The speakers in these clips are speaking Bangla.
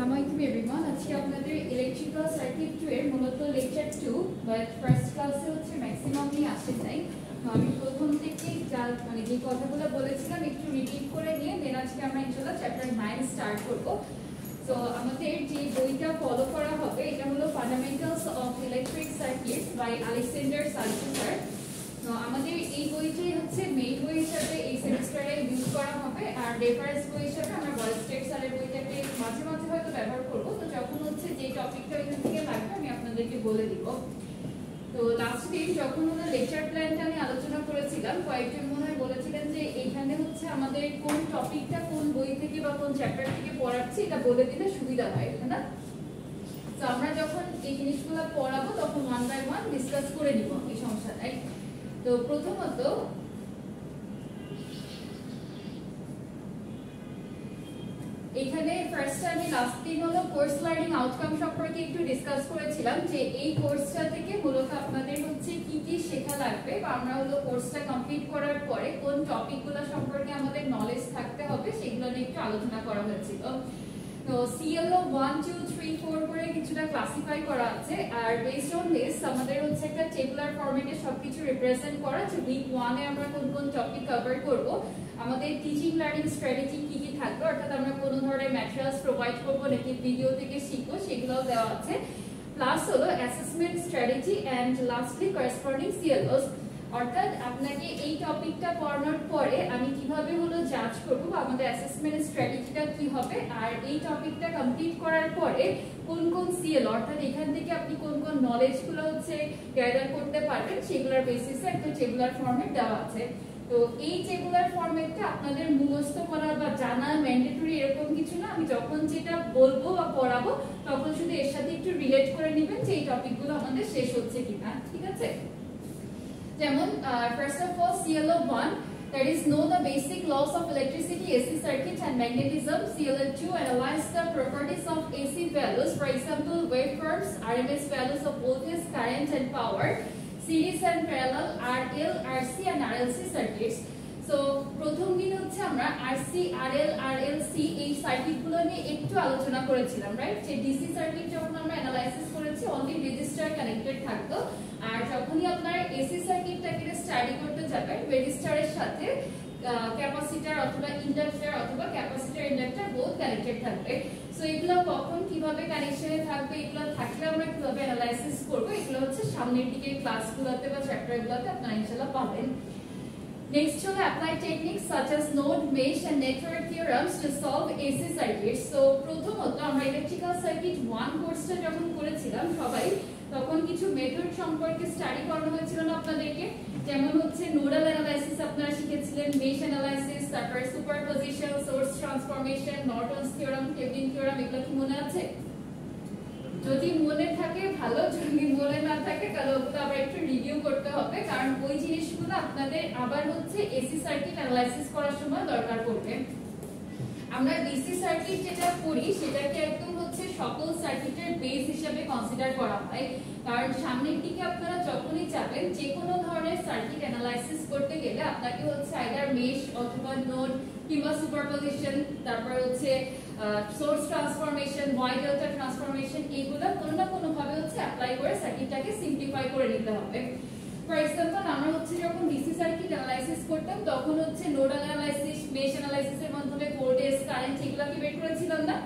Assalamualaikum everyone. আজকে আপনাদের ইলেকট্রিক্যাল সার্কিট 2 এর মূলত লেকচার 2 বাট ফার্স্ট ক্লাসে হচ্ছে ম্যাক্সিমাম নিয়ে আসেন নাই। আমি প্রথম থেকে মানে যে কথাগুলো বলেছিলাম একটু রিপিট করে নিয়ে দেন আজকে আমরা ইনশাআল্লাহ চ্যাপ্টার 9 স্টার্ট করব। সো আমাদের যে বইটা ফলো করা হবে এটা হলো fundamentals of electric circuits by Alexander সালচুকার। তো আমাদের এই বইটাই হচ্ছে মেইন বই হিসেবে এই সেমিস্টারে ইউজ করা হবে, আর রেফারেন্স বই হিসেবে আমরা বলস্টেড স্যারের বইটাকে মাঝে মাঝে হয়তো ব্যবহার করব। তো যখন হচ্ছে যে টপিকটা এখান থেকে লাগবে আমি আপনাদেরকে বলে দিব। তো লাস্ট দিন যখন আমরা লেকচার প্ল্যানটা নিয়ে আলোচনা করেছিলাম, কয়েকজন মনে হয় বলেছিলেন যে এইখানে হচ্ছে আমাদের কোন টপিকটা কোন বই থেকে বা কোন চ্যাপ্টার থেকে পড়াচ্ছি এটা বলে দিলে সুবিধা হয়, তাই না? তো আমরা যখন এই জিনিসগুলো পড়াবো তখন ওয়ান বাই ওয়ান ডিসকাস করে নিব, এই সমস্যা নাই। তো প্রথমত এখানে ফার্স্ট আমি লাস্ট দিন হলো কোর্স লার্নিং আউটকাম সম্পর্কে একটু ডিসকাস করেছিলাম যে এই কোর্সটা থেকে মূলত আপনাদের হচ্ছে কি কি শেখা লাগবে বা আমরা হলো কোর্সটা কমপ্লিট করার পরে কোন টপিকগুলো সম্পর্কে আমাদের নলেজ থাকতে হবে সেগুলো নিয়ে একটু আলোচনা করা হয়েছিল। তো সিএলও 1 2 3 4 করে কিছুটা ক্লাসিফাই করা আছে, আর বেসড অন দিস আমাদের হচ্ছে একটা টেবুলার ফরম্যাটে সবকিছু রিপ্রেজেন্ট করা যে উইক 1 এ আমরা কোন কোন টপিক কভার করব, আমাদের টিচিং লার্নিং স্ট্র্যাটেজি কি কি থাকবে, অর্থাৎ আমরা কোন ধরনের ম্যাটেরিয়ালস প্রোভাইড করব নাকি ভিডিও থেকে শিখবো সেগুলোও দেওয়া আছে, প্লাস হলো assessment strategy and lastly corresponding CLOs. অর্থাৎ আপনাকে এই টপিকটা পড়ানোর পরে আমি কিভাবে হলো জাজ করব বা আমাদের অ্যাসেসমেন্ট স্ট্র্যাটেজিটা কি হবে, আর এই টপিকটা কমপ্লিট করার পরে কোন কোন সিএল অর্থাৎ এখান থেকে আপনি কোন কোন নলেজগুলো হচ্ছে গ্যাদার করতে পারবেন সেগুলোর বেসিসে একটা টেবুলার ফরম্যাট দেওয়া আছে। তো এই টেবুলার ফরম্যাটটা আপনাদের মুখস্থ করা বা জানা ম্যান্ডেটরি এরকম কিছু না, আমি যখন যেটা বলবো বা পড়াবো তখন শুধু এর সাথে একটু রিলেট করে নেবেন যে এই টপিকগুলো আমাদের শেষ হচ্ছে কিনা, ঠিক আছে? যেমন first of all CLO 1 that is know the basic laws of electricity, AC circuit and magnetism. CLO 2 analyze the properties of AC values, for example waveforms, RMS values of voltage, current and power, series and parallel, RL, RC and RLC circuits. So প্রথম দিন হচ্ছে আমরা RC, RL, RLC এই সার্কিটগুলো নিয়ে একটু আলোচনা করেছিলাম, রাইট? যে ডিসি সার্কিট যখন আমরা অ্যানালাইসিস করেছি অনলি রেজিস্টার কানেক্টেড থাকতো, আর যখনই আপনার এসি সার্কিটটাকে স্টাডি করতে যাবেন রেজিস্টারের সাথে ক্যাপাসিটর অথবা ইন্ডাক্টর অথবা ক্যাপাসিটর ইন্ডাক্টর বোথ কানেক্টেড থাকবে। সো এগুলো কখন কিভাবে কানেকশনে থাকবে, এগুলো থাকলে আমরা কিভাবে অ্যানালাইসিস করব, এগুলো হচ্ছে সামনের দিকে ক্লাসগুলোতে বা চ্যাপ্টারগুলোতে আপনারা ইনশাআল্লাহ পাবেন। Next হলো applied techniques such as node, mesh and network theorems to solve AC circuits. So প্রথমত আমরা ইলেকট্রিক্যাল সার্কিট 1 কোর্সটা যখন করেছিলাম সবাই তখন কিছু মেথড সম্পর্কে স্টাডি করানো হয়েছিল না আপনাদেরকে, যেমন হচ্ছে নোডাল অ্যানালাইসিস আপনারা শিখেছিলেন, মেশ অ্যানালাইসিস, তারপর superposition, source transformation, Norton's theorem, Thevenin theorem, এগুলো কি মনে আছে? যদি মনে থাকে ভালো, যদি মনে না থাকে তাহলে ওগুলো আবার একটু রিভিউ করতে হবে, কারণ ওই জিনিসগুলো আপনাদের আবার হচ্ছে এসি সার্কিট অ্যানালাইসিস করার সময় দরকার পড়বে। আমরা ডিসি সার্কিট যেটা করি সেটাকে একদম হচ্ছে সকল সার্কিটের বেস হিসেবে কনসিডার করা হয়, কারণ সামনের দিকে আপনারা যখনই যাবেন যে কোনো ধরনের সার্কিট অ্যানালাইসিস করতে গেলে আপনাকে হচ্ছে আইদার মেশ অথবা নোড কিংবা সুপারপজিশন, তারপর হচ্ছে source transformation, Y delta transformation, এগুলো কোনো না কোনো ভাবে হচ্ছে অ্যাপ্লাই করে সার্কিটটাকে সিম্পলিফাই করে নিতে হবে। ফর এক্সাম্পল আমরা হচ্ছে যখন ডিসি সার্কিট অ্যানালাইসিস করতাম তখন হচ্ছে নোডাল অ্যানালাইসিস, মেশ অ্যানালাইসিসের মাধ্যমে ভোল্টেজ, কারেন্ট এগুলোকে বের করেছিলাম না,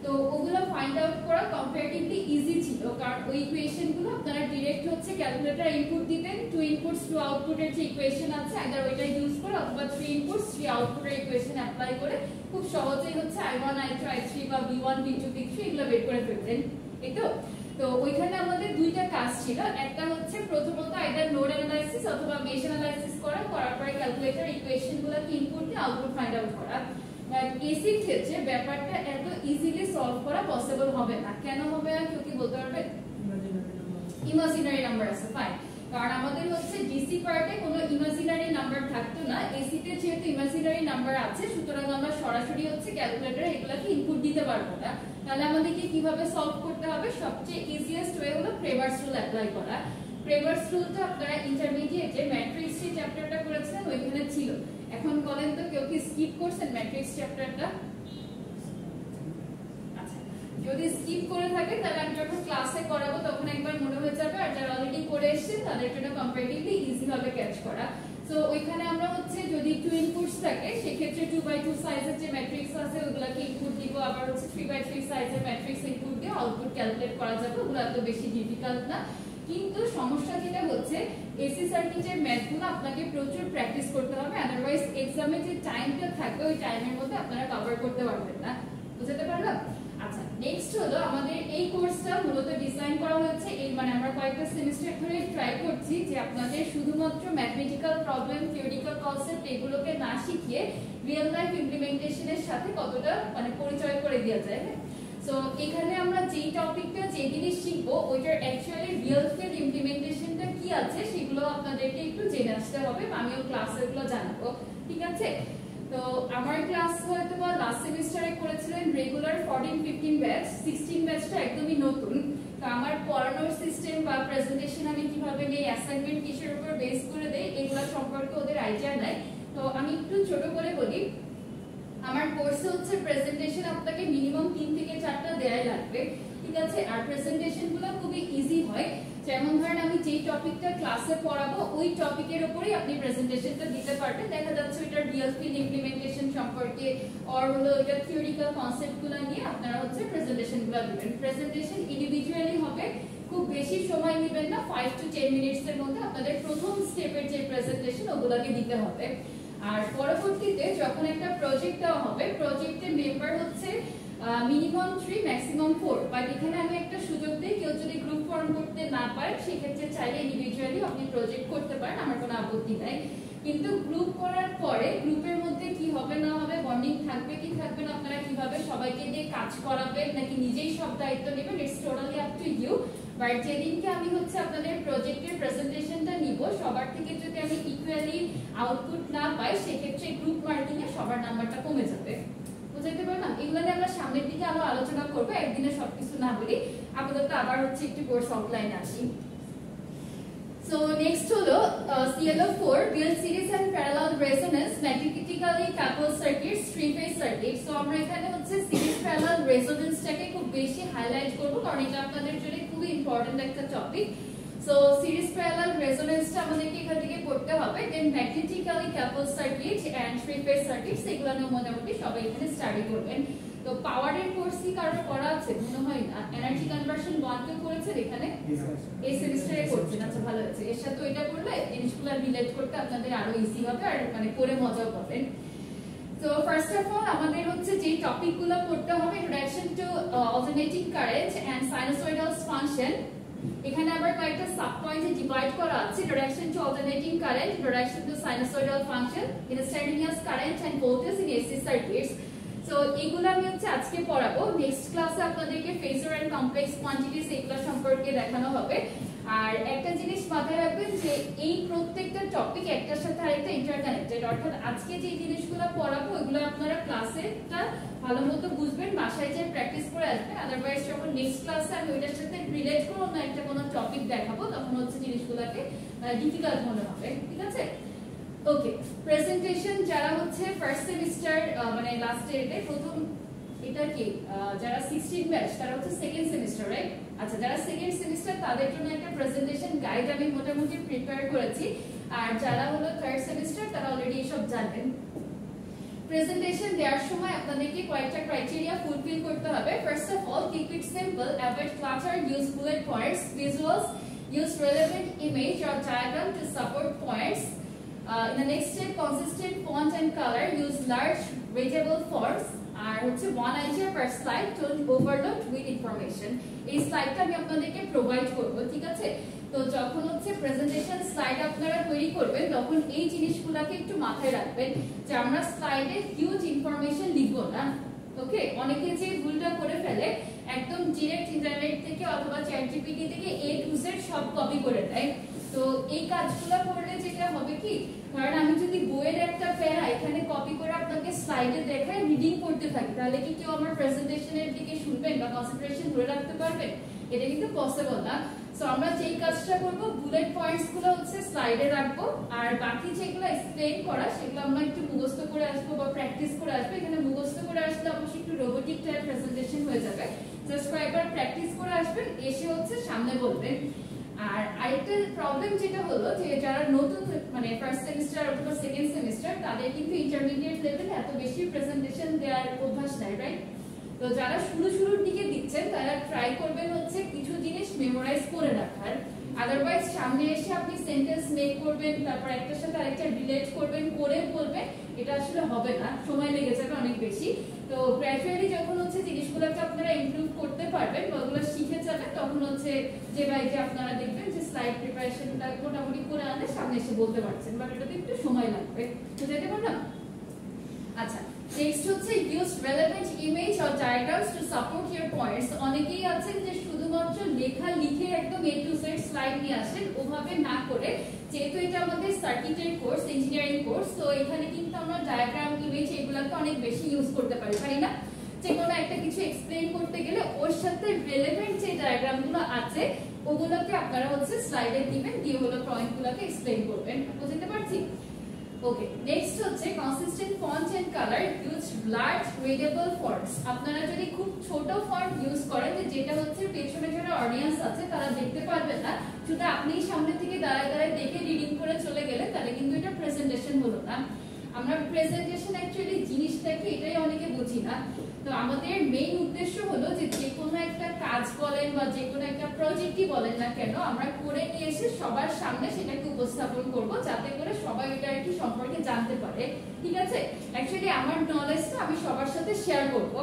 তো ওগুলো ফাইন্ড আউট করা কম্পারেটিভলি ইজি ছিল, কারণ ওই ইকুয়েশনগুলো আপনারা ডাইরেক্ট হচ্ছে ক্যালকুলেটর ইনপুট দিতেন, 2 ইনপুটস 2 আউটপুটের যে ইকুয়েশন আছে আইদার ওইটা ইউজ করে অথবা 3 ইনপুটস 3 আউটপুটের ইকুয়েশন অ্যাপ্লাই করে খুব সহজেই হচ্ছে I1 I2 I3 বা V1 V2 V3 এগুলো বের করে ফেলতেন, এই তো। তো ওইখানে আমাদের দুইটা কাজ ছিল, একটা হচ্ছে প্রথমত আইদার নোড অ্যানালাইসিস অথবা মেশ অ্যানালাইসিস করার পরে ক্যালকুলেটর ইকুয়েশনগুলোকে ইনপুট দিয়ে আউটপুট ফাইন্ড আউট করা। এসি ক্ষেত্রে ব্যাপারটা এত ইজিলি সলভ করা পসিবল হবে না। কেন হবে না কেউ কি বলতে পারবে? ইমাজিনারি নাম্বার আছে, ফাইন, কারণ আমাদের হচ্ছে ডিসি পার্টে কোনো ইমাজিনারি নাম্বার থাকতো না, এসি তে যেহেতু ইমাজিনারি নাম্বার আছে সুতরাং আমরা সরাসরি হচ্ছে ক্যালকুলেটরে এগুলোকে ইনপুট দিতে পারবো না। তাহলে আমাদেরকে কিভাবে সলভ করতে হবে? সবচেয়ে ইজিয়েস্ট ওয়ে হলো ক্রেমার্স রুল অ্যাপ্লাই করা। ক্রেমার্স রুলটা আপনারা ইন্টারমিডিয়েটে ম্যাট্রিক্স যে চ্যাপ্টারটা করেছিলেন ওইখানে ছিল। এখন বলেন তো কেউ কি স্কিপ করছেন ম্যাট্রিক্স চ্যাপ্টারটা? আচ্ছা, যদি স্কিপ করে থাকেন তাহলে আমি যখন ক্লাসে করাবো তখন একবার মনে হয়ে যাবে, আর যারা অলরেডি করে এসেছেন তাদের জন্য কম্পারেটিভলি ইজি হবে ক্যাচ করা। সো ওইখানে আমরা হচ্ছে যদি 2 ইনপুটস থাকে সেক্ষেত্রে 2x2 সাইজের যে ম্যাট্রিক্স আছে ওগুলাকে ইনপুট দিব, আবার হচ্ছে 3x3 সাইজের ম্যাট্রিক্স ইনপুট দিয়ে আউটপুট ক্যালকুলেট করা যাবে। ওগুলো এত বেশি ডিফিকাল্ট না, কিন্তু সমস্যা যেটা হচ্ছে এসি সার্কিটের ম্যাথগুলো আপনাকে প্রচুর প্র্যাকটিস করতে হবে, আদারওয়াইজ এক্সামে যে টাইমটা থাকবে ওই টাইমের মধ্যে আপনারা কভার করতে পারবেন না। বুঝতে পারলাম? আচ্ছা, নেক্সট হলো আমাদের এই কোর্সটা মূলত ডিজাইন করা হয়েছে এই মানে আমরা কয়েকটা সেমিস্টার ধরে ট্রাই করছি যে আপনাদের শুধুমাত্র ম্যাথমেটিক্যাল প্রবলেম, থিওরিটিক্যাল কনসেপ্ট এগুলোকে না শিখিয়ে রিয়েল লাইফ ইমপ্লিমেন্টেশনের সাথে কতটা মানে পরিচয় করে দেওয়া যায়। সো এখানে আমরা যেই টপিকটা যে জিনিস শিখবো ওইটার অ্যাকচুয়ালি রিয়েল ফিল্ড ইমপ্লিমেন্টেশনটা কি আছে সেগুলো আপনাদেরকে একটু জেনে আসতে হবে, আমিও ক্লাসেগুলো জানাবো। ঠিক আছে? তো আমার ক্লাস হয়তো বা লাস্ট সেমিস্টারে করেছিলেন রেগুলার 14-15 ব্যাচ, 16 ব্যাচটা একদমই নতুন। তো আমার পড়ানোর সিস্টেম বা প্রেজেন্টেশন আমি কিভাবে নেই, অ্যাসাইনমেন্ট কিসের উপর বেস করে দেই এগুলো সম্পর্কে ওদের আইডিয়া নাই। তো আমি একটু ছোট করে বলি, আমার কোর্সে হচ্ছে প্রেজেন্টেশন আপনাকে মিনিমাম 3 থেকে 4টা দেয়াই লাগবে। ঠিক আছে? আর প্রেজেন্টেশনগুলো খুবই ইজি হয়, যেমন ধরেন আমি যেই টপিকটা ক্লাসে পড়াবো ওই টপিকের উপরেই আপনি প্রেজেন্টেশনটা দিতে পারবেন। দেখা যাচ্ছে এটা রিয়েল ফিল্ড ইমপ্লিমেন্টেশন সম্পর্কে আর হলো এটা থিওরিক্যাল কনসেপ্টগুলো নিয়ে আপনারা হচ্ছে প্রেজেন্টেশনগুলো দিবেন। প্রেজেন্টেশন ইন্ডিভিজুয়ালি হবে, খুব বেশি সময় নেবেন না, 5 to 10 মিনিটস এর মধ্যে আপনাদের প্রথম স্টেপের যে প্রেজেন্টেশন ওগুলোকে দিতে হবে। আর পরবর্তীতে যখন একটা প্রজেক্ট দেওয়া হবে, প্রজেক্টের মেম্বার হচ্ছে মিনিমাম 3 ম্যাক্সিমাম 4, বাট এখানে আমি একটা সুযোগ দিই, কেউ যদি গ্রুপ ফর্ম করতে না পারে সেক্ষেত্রে চাইলে ইন্ডিভিজুয়ালি আপনি প্রজেক্ট করতে পারেন, আমার কোনো আপত্তি নাই। কিন্তু গ্রুপ করার পরে গ্রুপের মধ্যে কি হবে না হবে, বন্ডিং থাকবে কি থাকবে না, আপনারা কিভাবে সবাইকে দিয়ে কাজ করাবেন নাকি নিজেই সব দায়িত্ব নেবেন, it's totally up to you. But যেদিনকে আমি হচ্ছে আপনাদের প্রজেক্টের প্রেজেন্টেশনটা নিব সবার থেকে যদি আমি ইকুয়ালি আউটপুট না পাই সেক্ষেত্রে গ্রুপ মার্কিং এ সবার নাম্বারটা কমে যাবে। বুঝাইতে পারলাম? এগুলো নিয়ে আমরা সামনের দিকে আরো আলোচনা করবো, একদিনে সবকিছু না বলি। আপাতত আবার হচ্ছে একটু কোর্স আউটলাইন আসি। So next হলো CLO4 real series and parallel resonance mathematically coupled circuits, three phase circuits. So আমরা এখানে হচ্ছে series parallel resonance টাকে খুব বেশি হাইলাইট করব কারণ এটা আপনাদের জন্য খুবই ইম্পর্টেন্ট একটা topic. So series parallel resonance টা আমাদেরকে এখান থেকে পড়তে হবে, then magnetically coupled circuit and three phase circuits এগুলো নিয়ে মোটামুটি সবাই এখানে স্টাডি করবেন। তো পাওয়ারের কোর্স কি কারো করা আছে? মনে হয় না। এনার্জি কনভার্সন 1-2 করেছেন এখানে? এই সেমিস্টারে করছেন, আচ্ছা ভালো আছে। এর সাথে ওইটা করলে জিনিসগুলো রিলেট করতে আপনাদের আরো ইজি হবে আর মানে করে মজাও পাবেন। তো ফার্স্ট অফ অল আমাদের হচ্ছে যে টপিকগুলো পড়তে হবে, introduction to alternating current and sinusoidal function. এখানে আবার কয়েকটা সাব পয়েন্টে ডিভাইড করা আছে, introduction to alternating current, introduction to sinusoidal function, instantaneous current and voltage in AC circuits. So এগুলো আমি হচ্ছে আজকে পড়াবো। নেক্সট ক্লাসে আপনাদেরকে ফেজর এন্ড কমপ্লেক্স কোয়ান্টিটিস এগুলো সম্পর্কে দেখানো হবে। আর একটা জিনিস মাথায় রাখবেন যে এই প্রত্যেকটা টপিক একটার সাথে আরেকটা ইন্টারকানেক্টেড, অর্থাৎ আজকে যে জিনিসগুলো পড়াবো এগুলো আপনারা ক্লাসেটা ভালোমতো বুঝবেন, বাসায় যে প্র্যাকটিস করে আসবেন। আদারওয়াইজ যখন নেক্সট ক্লাসে আমি ওইটার সাথে রিলেট করব না একটা কোনো টপিক দেখাবো তখন হচ্ছে জিনিসগুলোকে ডিফিকাল্ট মনে হবে। ঠিক আছে? ওকে, প্রেজেন্টেশন যারা হচ্ছে ফার্স্ট সেমিস্টার মানে লাস্ট ইয়ারে প্রথম এটা কি যারা 16 ব্যাচ তারা হচ্ছে সেকেন্ড সেমিস্টার, রাইট? আচ্ছা, যারা সেকেন্ড সেমিস্টার তাদের জন্য একটা প্রেজেন্টেশন গাইড আমি মোটামুটি প্রিপেয়ার করেছি, আর যারা হলো থার্ড সেমিস্টার তারা অলরেডি এসব জানেন। প্রেজেন্টেশন দেওয়ার সময় আপনাদেরকে কয়েকটা ক্রাইটেরিয়া ফুলফিল করতে হবে। First of all, keep it simple, avoid clutter, use bullet points, visuals, use relevant image or diagram to support points. In the next step, consistent font and color, use large readable fonts, আর হচ্ছে one idea per slide, don't overload with information. এই স্লাইডটা আমি আপনাদেরকে প্রোভাইড করব। ঠিক আছে? তো যখন হচ্ছে প্রেজেন্টেশন স্লাইড আপনারা তৈরি করবেন তখন এই জিনিসগুলোকে একটু মাথায় রাখবেন যে আমরা স্লাইডে হিউজ ইনফরমেশন লিখব না। ওকে, অনেকে যে ভুলটা করে ফেলে একদম ডিরেক্ট ইন্টারনেট থেকে অথবা চ্যাটজিপিটি থেকে A to Z সব কপি করে দেয়। তো এই কাজগুলো করলে যেটা হবে কি, কারণ আমি যদি বইয়ের একটা প্যারা এখানে কপি করে আপনাকে স্লাইডে দেখায় রিডিং করতে থাকি তাহলে কি কেউ আমার প্রেজেন্টেশনের দিকে শুনবেন বা কনসেন্ট্রেশন ধরে রাখতে পারবেন? এটা কিন্তু পসিবল না। সো আমরা যেই কাজটা করব, বুলেট পয়েন্টস গুলো হচ্ছে স্লাইডে রাখবো, আর বাকি যেগুলো এক্সপ্লেইন করা সেগুলো আমরা একটু মুখস্থ করে আসবো বা প্র্যাকটিস করে আসবো। এখানে মুখস্থ করে আসলে অবশ্যই একটু রোবট টাইপ প্রেজেন্টেশন হয়ে যাবে। জাস্ট কয়েকবার প্র্যাকটিস করে আসবেন, এসে হচ্ছে সামনে বলবেন। আর আরেকটা প্রবলেম যেটা হলো যে যারা নতুন মানে ফার্স্ট সেমিস্টার অথবা সেকেন্ড সেমিস্টার তাদের কিন্তু ইন্টারমিডিয়েট লেভেলে এত বেশি প্রেজেন্টেশন দেওয়ার অভ্যাস নাই, রাইট? তো যারা শুরুর দিকে দিচ্ছেন তারা ট্রাই করবেন হচ্ছে কিছু জিনিস মেমোরাইজ করে রাখার। আদারওয়াইজ সামনে এসে আপনি সেন্টেন্স মেক করবেন, তারপর একটার সাথে আরেকটা রিলেট করবেন, করে বলবেন, এটা আসলে হবে না, সময় লেগে যাবে অনেক বেশি। তো গ্র্যাজুয়ালি যখন হচ্ছে জিনিসগুলোকে আপনারা ইমপ্রুভ করতে পারবেন বা ওগুলো শিখে যাবেন, তখন হচ্ছে যে বাইকে আপনারা দেখবেন যে স্লাইড প্রিপারেশনটা মোটামুটি করে আনলে সামনে এসে বলতে পারছেন, বাট এটাতে একটু সময় লাগবে। বুঝাইতে পারলাম? আচ্ছা, নেক্সট হচ্ছে use relevant image or diagrams to support your points. অনেকেই আছেন যে শুধুমাত্র লেখা লিখে একদম A to Z স্লাইড নিয়ে আসেন, ওভাবে না করে, যেহেতু এটা আমাদের সার্কিটের কোর্স, ইঞ্জিনিয়ারিং কোর্স, তো এখানে কিন্তু আমরা ডায়াগ্রাম, ইমেজ এগুলোকে অনেক বেশি ইউজ করতে পারি, তাই না? যে কোনো একটা কিছু এক্সপ্লেইন করতে গেলে ওর সাথে রিলেভেন্ট যে ডায়াগ্রামগুলো আছে ওগুলোকে আপনারা হচ্ছে স্লাইডে দিবেন, দিয়ে হলো পয়েন্টগুলোকে এক্সপ্লেইন করবেন। বুঝতে পারছি? ওকে, নেক্সট হচ্ছে consistent font and colour, use large readable fonts. আপনারা যদি খুব ছোট ফন্ট ইউজ করেন, যেটা হচ্ছে পেছনে যারা অডিয়েন্স আছে তারা দেখতে পারবেন না, শুধু আপনি সামনে থেকে দাঁড়ায় দাঁড়ায় দেখে রিডিং করে চলে গেলে তাহলে কিন্তু এটা প্রেজেন্টেশন হলো না। আমরা প্রেজেন্টেশন অ্যাকচুয়ালি জিনিসটাকে এটাই অনেকে বুঝি না। তো আমাদের মেইন উদ্দেশ্য হলো যে কোনো একটা কাজ বলেন বা যে কোনো একটা প্রজেক্টই বলেন না কেন, আমরা করে নিয়ে এসে সবার সামনে সেটাকে উপস্থাপন করব, যাতে করে সবাই এটা একটু সম্পর্কে জানতে পারে। ঠিক আছে? অ্যাকচুয়ালি আমার নলেজটা আমি সবার সাথে শেয়ার করব।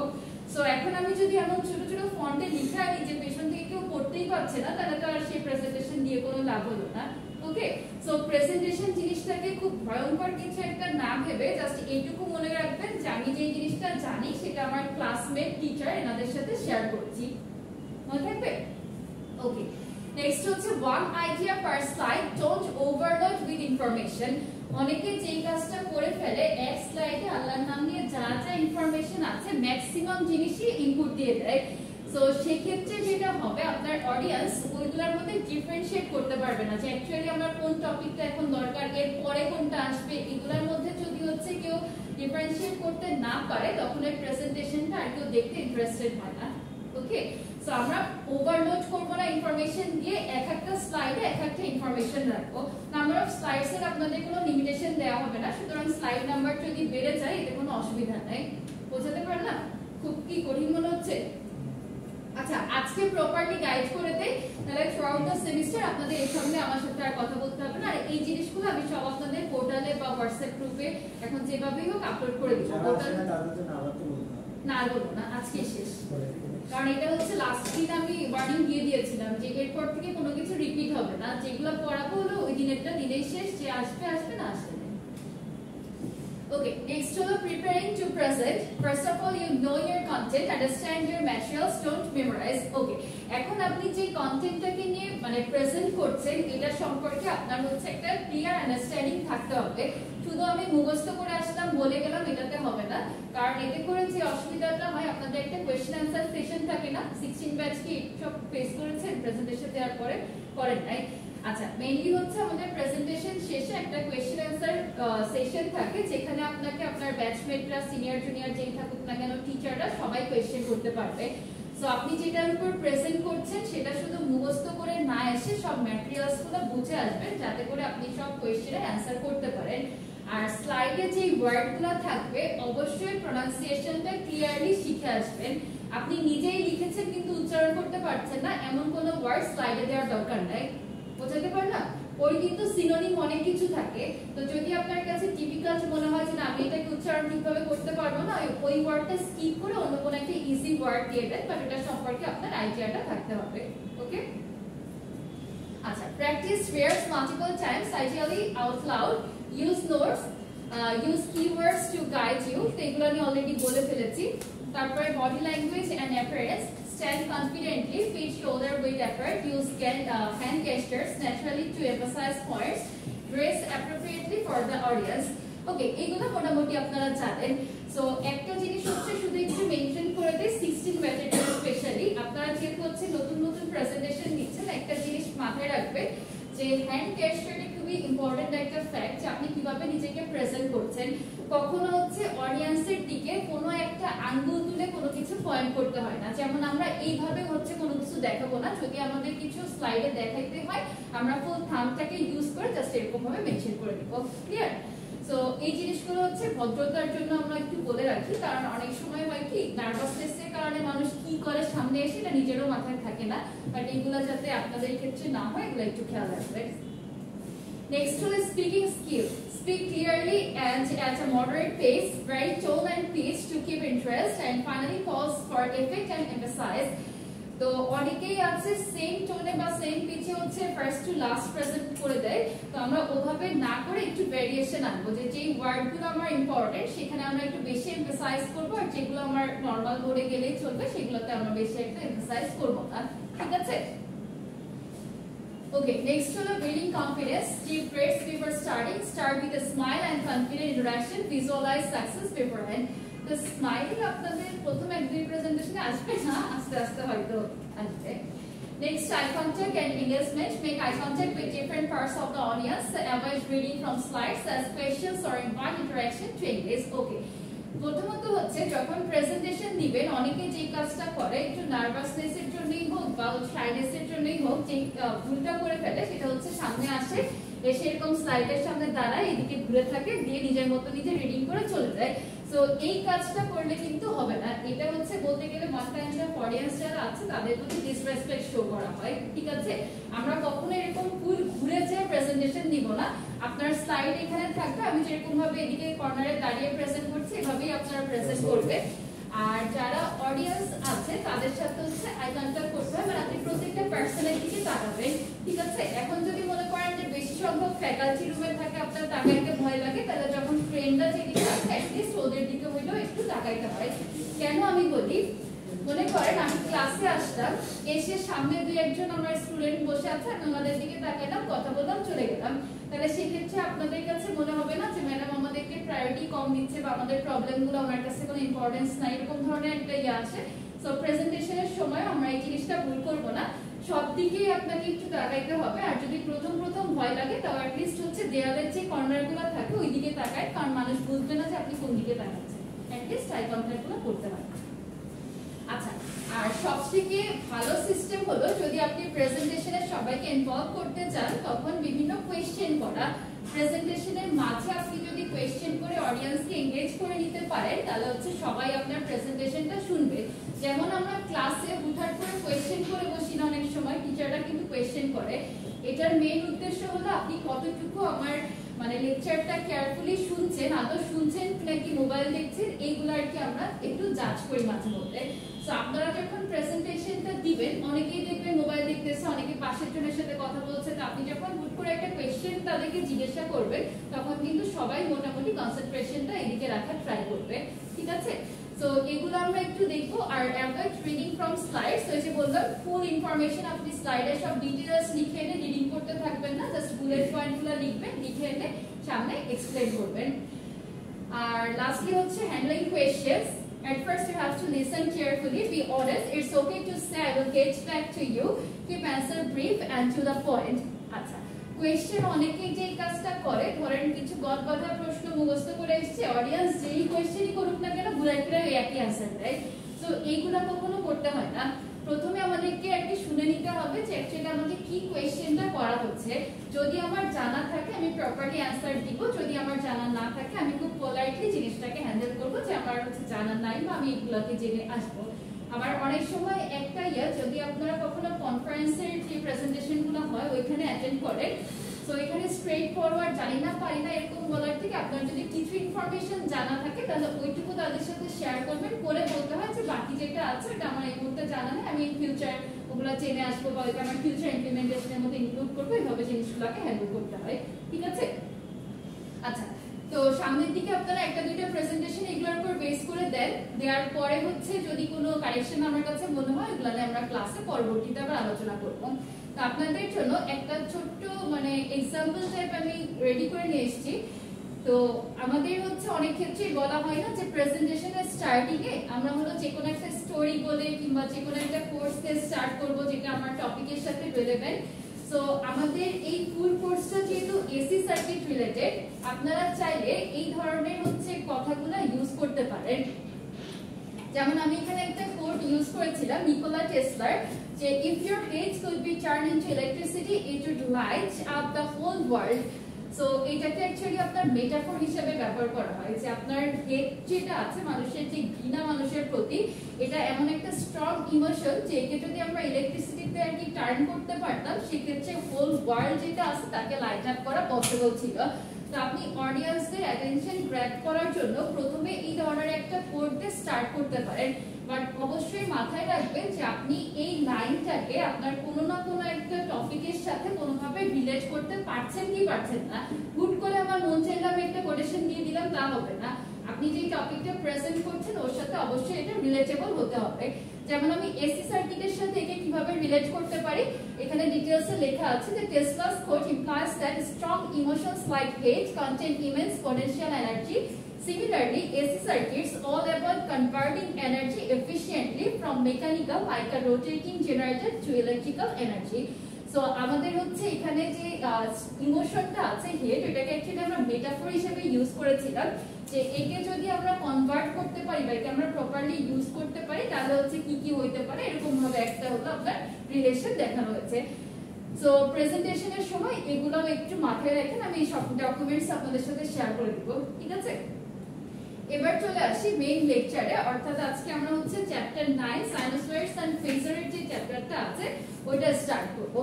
সো এখন আমি যদি এমন ছোট ছোট ফন্টে লিখে আনি যে পেছন থেকে কেউ পড়তেই পারছে না, তাহলে তো আর সেই প্রেজেন্টেশন দিয়ে কোনো লাভ হলো না। ওকে, সো প্রেজেন্টেশন জিনিসটাকে খুব ভয়ঙ্কর কিছু একটা না ভেবে জাস্ট এইটুকু মনে রাখবেন যে আমি যে জিনিসটা জানি সেটা আমার ক্লাসমেট, টিচার এনাদের সাথে শেয়ার করছি। মনে থাকবে? ওকে, নেক্সট হচ্ছে one idea per slide, don't overload with information. অনেকে যে কাজটা করে ফেলে, এক স্লাইডে আল্লাহর নাম নিয়ে যা যা ইনফরমেশন আছে ম্যাক্সিমাম জিনিসই ইনপুট দিয়ে দেয়। সো সেক্ষেত্রে যেটা হবে, আপনার অডিয়েন্স ওইগুলোর মধ্যে ডিফারেন্সিয়েট করতে পারবে না যে অ্যাকচুয়ালি আমার কোন টপিকটা এখন দরকার, এর পরে কোনটা আসবে, এগুলোর মধ্যে যদি হচ্ছে কেউ ডিফারেন্সিয়েট করতে না পারে, তখন এই প্রেজেন্টেশনটা আর কেউ দেখতে ইন্টারেস্টেড হয় না। ওকে, সো আমরা ওভারলোড করব না ইনফরমেশন দিয়ে, এক একটা স্লাইডে এক একটা ইনফরমেশন রাখবো। নাম্বার অফ স্লাইডস এর আপনাদের কোনো লিমিটেশন দেওয়া হবে না, সুতরাং স্লাইড নাম্বার যদি বেড়ে যায় এতে কোনো অসুবিধা নাই। বোঝাতে পারলাম? খুব কি কঠিন মনে হচ্ছে? আচ্ছা, আজকে প্রপারলি গাইড করে দেই, তাহলে থ্রুআউট দ্য সেমিস্টার আপনাদের এই সামনে আমার সাথে আর কথা বলতে হবে না। আর এই জিনিসগুলো আমি সব আপনাদের পোর্টালে বা হোয়াটসঅ্যাপ গ্রুপে এখন যেভাবেই হোক আপলোড করে দিব। পোর্টাল না বলবো না, আজকে শেষ, কারণ এটা হচ্ছে লাস্ট দিন আমি ওয়ার্নিং দিয়ে দিয়েছিলাম যে এরপর থেকে কোনো কিছু রিপিট হবে না, যেগুলো পড়াবো হলো ওই দিনেরটা দিনেই শেষ, যে আসবে আসবে না আসবে না। Okay, next to preparing to present. First of all, you know your content, understand your materials, don't memorize. Okay, এখন আপনি যে কন্টেন্টটাকে নিয়ে মানে প্রেজেন্ট করছেন এটা সম্পর্কে আপনার হচ্ছে একটা ক্লিয়ার আন্ডারস্ট্যান্ডিং থাকতে হবে। শুধু আমি মুখস্থ করে আসলাম বলে গেলাম এটাতে হবে না, কারণ এতে করে যে অসুবিধাটা হয়, আপনাদের একটা কোয়েশ্চেন অ্যানসার সেশন থাকে না, 16 ব্যাচ কি সব ফেস করেছেন প্রেজেন্টেশন দেওয়ার পরে? করেন নাই? আচ্ছা, মেইনলি হচ্ছে আমাদের প্রেজেন্টেশন শেষে একটা কোয়েশ্চেন অ্যানসার সেশন থাকে, যেখানে আপনাকে আপনার ব্যাচমেটরা, সিনিয়র জুনিয়র যেই থাকুক না কেন, টিচাররা সবাই কোয়েশ্চেন করতে পারবে। সো আপনি যেটার উপর প্রেজেন্ট করছেন সেটা শুধু মুখস্থ করে না এসে সব ম্যাটেরিয়ালস গুলো বুঝে আসবেন, যাতে করে আপনি সব কোয়েশ্চেনের অ্যানসার করতে পারেন। আর স্লাইডে যে ওয়ার্ডগুলো থাকবে অবশ্যই প্রনাউন্সিয়েশনটা ক্লিয়ারলি শিখে আসবেন। আপনি নিজেই লিখেছেন কিন্তু উচ্চারণ করতে পারছেন না, এমন কোনো ওয়ার্ড স্লাইডে দেওয়ার দরকার নাই। বোঝাতে পারলাম? ওই কিন্তু সিনোনিম অনেক কিছু থাকে, তো যদি আপনার কাছে ডিফিকাল্ট মনে হয় যে না আমি এটাকে উচ্চারণ ঠিকভাবে করতে পারবো না, ওই ওয়ার্ডটা স্কিপ করে অন্য কোনো একটা ইজি ওয়ার্ড দিয়ে দেন, বাট এটা সম্পর্কে আপনার আইডিয়াটা থাকতে হবে। ওকে, আচ্ছা, practice rehearse multiple times, ideally out loud, use notes, use keywords to guide you, তো এগুলো আমি অলরেডি বলে ফেলেছি। তারপরে body language and appearance, stand confidently, feet shoulder width apart, use hand gestures naturally to emphasize points, dress appropriately for the audience. ওকে, এগুলো মোটামুটি আপনারা জানেন। সো একটা জিনিস হচ্ছে শুধু একটু মেনশন করে দেই 16 ব্যাচের স্পেশালি আপনারা যেহেতু হচ্ছে নতুন নতুন প্রেজেন্টেশন দিচ্ছেন, একটা জিনিস মাথায় রাখবেন যে হ্যান্ড গেস্টারটা খুবই ইম্পর্টেন্ট একটা ফ্যাক্ট, যে আপনি কিভাবে নিজেকে প্রেজেন্ট করছেন। কখনো হচ্ছে অডিয়েন্সের দিকে কোনো একটা আঙ্গুল খুলে কোনো কিছু পয়েন্ট করতে হয় না। যেমন আমরা এইভাবে হচ্ছে কোনো কিছু দেখাবো না, যদি আমাদের কিছু স্লাইডে দেখাইতে হয় আমরা ফুল থাম্বটাকে ইউজ করে জাস্ট এরকম ভাবে মেনশন করে দেব। ক্লিয়ার? সো এই জিনিসগুলো হচ্ছে ভদ্রতার জন্য আমরা একটু বলে রাখি, কারণ অনেক সময় হয় কি নার্ভাসনেসের কারণে মানুষ কি করে সামনে এসে এটা নিজেরও মাথায় থাকে না, বাট এগুলো যাতে আপনাদের ক্ষেত্রে না হয় এগুলো একটু খেয়াল রাখবেন। Next one is speaking skill. Speak clearly and at a moderate pace, vary tone and pitch to keep interest, and finally pause for effect and emphasize. তো অনেকেই আছে সেম টোনে বা সেম পিচে হচ্ছে ফার্স্ট টু লাস্ট প্রেজেন্ট করে দেয়, তো আমরা ওভাবে না করে একটু ভেরিয়েশন আনবো, যে যেই ওয়ার্ডগুলো আমার ইম্পর্টেন্ট সেখানে আমরা একটু বেশি এমফাসাইজ করবো, আর যেগুলো আমার নরমাল বলে গেলেই চলবে সেগুলোতে আমরা বেশি একটা এমফাসাইজ করবো না। ঠিক আছে? Okay, next one, building confidence. Give breaths before starting. Start with a smile and confident introduction. Visualize success beforehand. The smiling আপনাদের প্রথম এক-দুই প্রেজেন্টেশনে আসবে না, আস্তে আস্তে হয়তো আসবে। Next, eye contact and engagement. Make eye contact with different parts of the audience. Avoid reading from slides, ask questions or invite interaction to engage. Okay. প্রথমত হচ্ছে যখন প্রেজেন্টেশন দিবেন অনেকে যে কাজটা করে একটু নার্ভাসনেসের জন্যই হোক বা শাইনেসের জন্যই হোক, যে ভুলটা করে ফেলে সেটা হচ্ছে সামনে আসে এসে এরকম স্লাইডের সামনে দাঁড়ায়, এদিকে ঘুরে থাকে, দিয়ে নিজের মতো নিজে রিডিং করে চলে যায়। সো এই কাজটা করলে কিন্তু হবে না, এটা হচ্ছে বলতে গেলে ওয়ান কাইন্ড অফ অডিয়েন্স যারা আছে তাদের প্রতি ডিসরেসপেক্ট শো করা হয়। ঠিক আছে? আমরা কখনো এরকম ফুল ঘুরে যেয়ে প্রেজেন্টেশন দিব না, আপনার স্লাইড এখানে থাকবে, আমি যেরকম ভাবে এদিকে কর্নারে দাঁড়িয়ে প্রেজেন্ট করছি এভাবেই আপনারা প্রেজেন্ট করবে। আর যারা অডিয়েন্স আছে তাদের সাথে হচ্ছে আই কন্টাক্ট করতে হবে, আপনি প্রত্যেকটা পার্সনের দিকে তাকাবেন। ঠিক আছে? এখন যদি মনে করেন যে বেশি সংখ্যক ফ্যাকাল্টি রুমে থাকে আপনার তাকাইতে ভয় লাগে, তাহলে যখন ফ্রেন্ডরা যেদিকে আছে অ্যাটলিস্ট ওদের দিকে হইলেও একটু তাকাইতে হয়। কেন আমি বলি, মনে করেন আমি ক্লাসে আসলাম, এসে সামনে দুই একজন আমার স্টুডেন্ট বসে আছে, আমি ওনাদের দিকে তাকাইলাম, কথা বললাম, চলে গেলাম, তাহলে সেক্ষেত্রে আপনাদের কাছে মনে হবে না যে ম্যাডাম আমাদেরকে প্রায়োরিটি কম দিচ্ছে বা আমাদের প্রবলেমগুলো আমার কাছে কোনো ইম্পর্টেন্স নাই, এরকম ধরনের একটা ইয়ে আসে। সো প্রেজেন্টেশনের সময় আমরা এই জিনিসটা ভুল করব না, সব দিকেই আপনাকে একটু তাকাইতে হবে। আর যদি প্রথম ভয় লাগে তাও অ্যাটলিস্ট হচ্ছে দেয়ালের যে কর্নারগুলো থাকে ওই দিকে তাকায়, কারণ মানুষ বুঝবে না যে আপনি কোন দিকে তাকাচ্ছেন, অ্যাটলিস্ট আই কন্টাক্টগুলো করতে পারেন। আচ্ছা, আর সবথেকে ভালো সিস্টেম হলো যদি আপনি প্রেজেন্টেশনে সবাইকে ইনভলভ করতে চান তখন বিভিন্ন কোয়েশ্চেন করা। প্রেজেন্টেশনের মাঝে আপনি যদি কোয়েশ্চেন করে অডিয়েন্সকে এনগেজ করে নিতে পারেন তাহলে হচ্ছে সবাই আপনার প্রেজেন্টেশনটা শুনবে। যেমন আমরা ক্লাসে হুটহাট করে কোয়েশ্চেন করে বসি না, অনেক সময় টিচাররা কিন্তু কোয়েশ্চেন করে। এটার মেইন উদ্দেশ্য হলো আপনি কতটুকু আমার মানে লেকচারটা কেয়ারফুলি শুনছেন, আদৌ শুনছেন নাকি মোবাইল দেখছেন, এইগুলো আর কি আমরা একটু জাজ করি মাঝে মধ্যে। সো আপনারা যখন প্রেজেন্টেশনটা দিবেন অনেকেই দেখবেন মোবাইল দেখতেছে, অনেকে পাশের জনের সাথে কথা বলছে, তো আপনি যখন হুট করে একটা কোয়েশ্চেন তাদেরকে জিজ্ঞাসা করবেন তখন কিন্তু সবাই মোটামুটি কনসেন্ট্রেশনটা এদিকে রাখার ট্রাই করবে। ঠিক আছে? সো এগুলো আমরা একটু দেখবো। আর অ্যাভয়েড রিডিং ফ্রম স্লাইডস, ওই যে বললাম ফুল ইনফরমেশন আপনি স্লাইডে সব ডিটেইলস লিখে এনে রিডিং করতে থাকবেন না, জাস্ট বুলেট পয়েন্টগুলো লিখবেন, লিখে এনে সামনে এক্সপ্লেইন করবেন। আর লাস্টলি হচ্ছে handling questions. At first you have to listen carefully, be honest, it's okay to say I will get back to you, keep answer brief and to the point. আচ্ছা, কোয়েশ্চেন অনেকেই যে কাজটা করে, ধরেন কিছু গদবাঁধা প্রশ্ন মুখস্থ করে এসেছে, অডিয়েন্স যেই কোয়েশ্চেনই করুক না কেন ঘুরে ফিরে একই অ্যান্সার দেয়। সো এইগুলো কখনো করতে হয় না, প্রথমে আমাদেরকে একটু শুনে নিতে হবে যে অ্যাকচুয়ালি আমাকে কি কোয়েশ্চেনটা করা হচ্ছে। যদি আমার জানা থাকে আমি প্রপারলি অ্যান্সার দিব, যদি আমার জানা না থাকে আমি খুব পোলাইটলি জিনিসটাকে হ্যান্ডেল করব যে আমার হচ্ছে জানা নাই বা আমি এগুলোকে জেনে আসবো। আবার অনেক সময় একটা যদি আপনারা কখনো কনফারেন্সের যে প্রেজেন্টেশনগুলো হয় ওইখানে অ্যাটেন্ড করেন, তো এখানে স্ট্রেট ফরওয়ার্ড জানি না পারি না এরকম বলার থেকে আপনার যদি কিছু ইনফরমেশন জানা থাকে তাহলে ওইটুকু তাদের সাথে শেয়ার করবেন, করে বলতে হয় যে বাকি যেটা আছে এটা আমার এই মুহূর্তে জানা নেই, আমি ইন ফিউচার ওগুলো জেনে আসবো বা ওইটা আমার ফিউচার ইমপ্লিমেন্টেশনের মধ্যে ইনক্লুড করবো, এইভাবে জিনিসগুলোকে হ্যান্ডেল করতে হয়। ঠিক আছে? আচ্ছা, তো সামনের দিকে আপনারা একটা দুইটা প্রেজেন্টেশন এগুলোর উপর বেস করে দেন, দেওয়ার পরে হচ্ছে যদি কোনো কারেকশন আমার কাছে মনে হয় এগুলো আমরা ক্লাসে পরবর্তীতে আবার আলোচনা করবো। তো আপনাদের জন্য একটা ছোট্ট মানে এক্সাম্পল টাইপ আমি রেডি করে নিয়ে এসেছি। তো আমাদের হচ্ছে অনেক ক্ষেত্রে বলা হয় না যে প্রেজেন্টেশনের স্টার্টিং এ আমরা হলো যে কোনো একটা স্টোরি বলে কিংবা যে কোনো একটা কোর্স কে স্টার্ট করব যেটা আমার টপিকের সাথে রিলেভেন্ট। সো আমাদের এই ফুল কোর্সটা যেহেতু এসি সার্কিট রিলেটেড, আপনারা চাইলে এই ধরনের হচ্ছে কথাগুলো ইউজ করতে পারেন। যেমন আমি এখানে একটা কোড ইউজ করেছিলাম নিকোলা টেসলার, যে if your head could be turned into electricity it would light up the whole world. So এটাকে অ্যাকচুয়ালি আপনার মেটাফর হিসেবে ব্যবহার করা হয় যে আপনার হেড যেটা আছে, মানুষের যে ঘৃণা মানুষের প্রতি, এটা এমন একটা স্ট্রং ইমোশন যে একে যদি আমরা ইলেকট্রিসিটিতে আর কি টার্ন করতে পারতাম, সেক্ষেত্রে হোল ওয়ার্ল্ড যেটা আছে তাকে লাইট আপ করা পসিবল ছিল। তো আপনি অডিয়েন্সদের অ্যাটেনশন গ্র্যাব করার জন্য প্রথমে এই ধরনের একটা কোড দিয়ে স্টার্ট করতে পারেন, বাট অবশ্যই মাথায় রাখবেন যে আপনি এই লাইনটাকে আপনার কোনো না কোনো একটা টপিকের সাথে কোনোভাবে রিলেট করতে পারছেন কি পারছেন না। হুট করে আমার মন চাইলে আমি একটা কোটেশন দিয়ে দিলাম, তা হবে না। আপনি যে টপিকটা প্রেজেন্ট করছেন ওর সাথে অবশ্যই এটা রিলেটেবল হতে হবে। যেমন আমি এসি সার্কিটের সাথে একে কিভাবে রিলেট করতে পারি, এখানে ডিটেইলসে লেখা আছে যে Tesla's quote implies that strong emotions like hate contain immense potential energy. Similarly, AC circuits all about converting energy efficiently from mechanical like a rotating generator to electrical energy. So আমাদের হচ্ছে এখানে যে ইমোশনটা আছে হেড, এটাকে অ্যাকচুয়ালি আমরা মেটাফর হিসেবে ইউজ করেছিলাম যে একে যদি আমরা কনভার্ট করতে পারি বা একে আমরা প্রপারলি ইউজ করতে পারি তাহলে হচ্ছে কি কি হইতে পারে, এরকম ভাবে একটা হলো আপনার রিলেশন দেখানো হয়েছে। সো প্রেজেন্টেশনের সময় এগুলো একটু মাথায় রাখেন, আমি সব ডকুমেন্টস আপনাদের সাথে শেয়ার করে দিব, ঠিক আছে? এবার চলে আসি মেইন লেকচারে, অর্থাৎ আজকে আমরা হচ্ছে চ্যাপ্টার 9 সাইনোসয়েডস এন্ড ফেজারের যে চ্যাপ্টারটা আছে ওইটা স্টার্ট করব।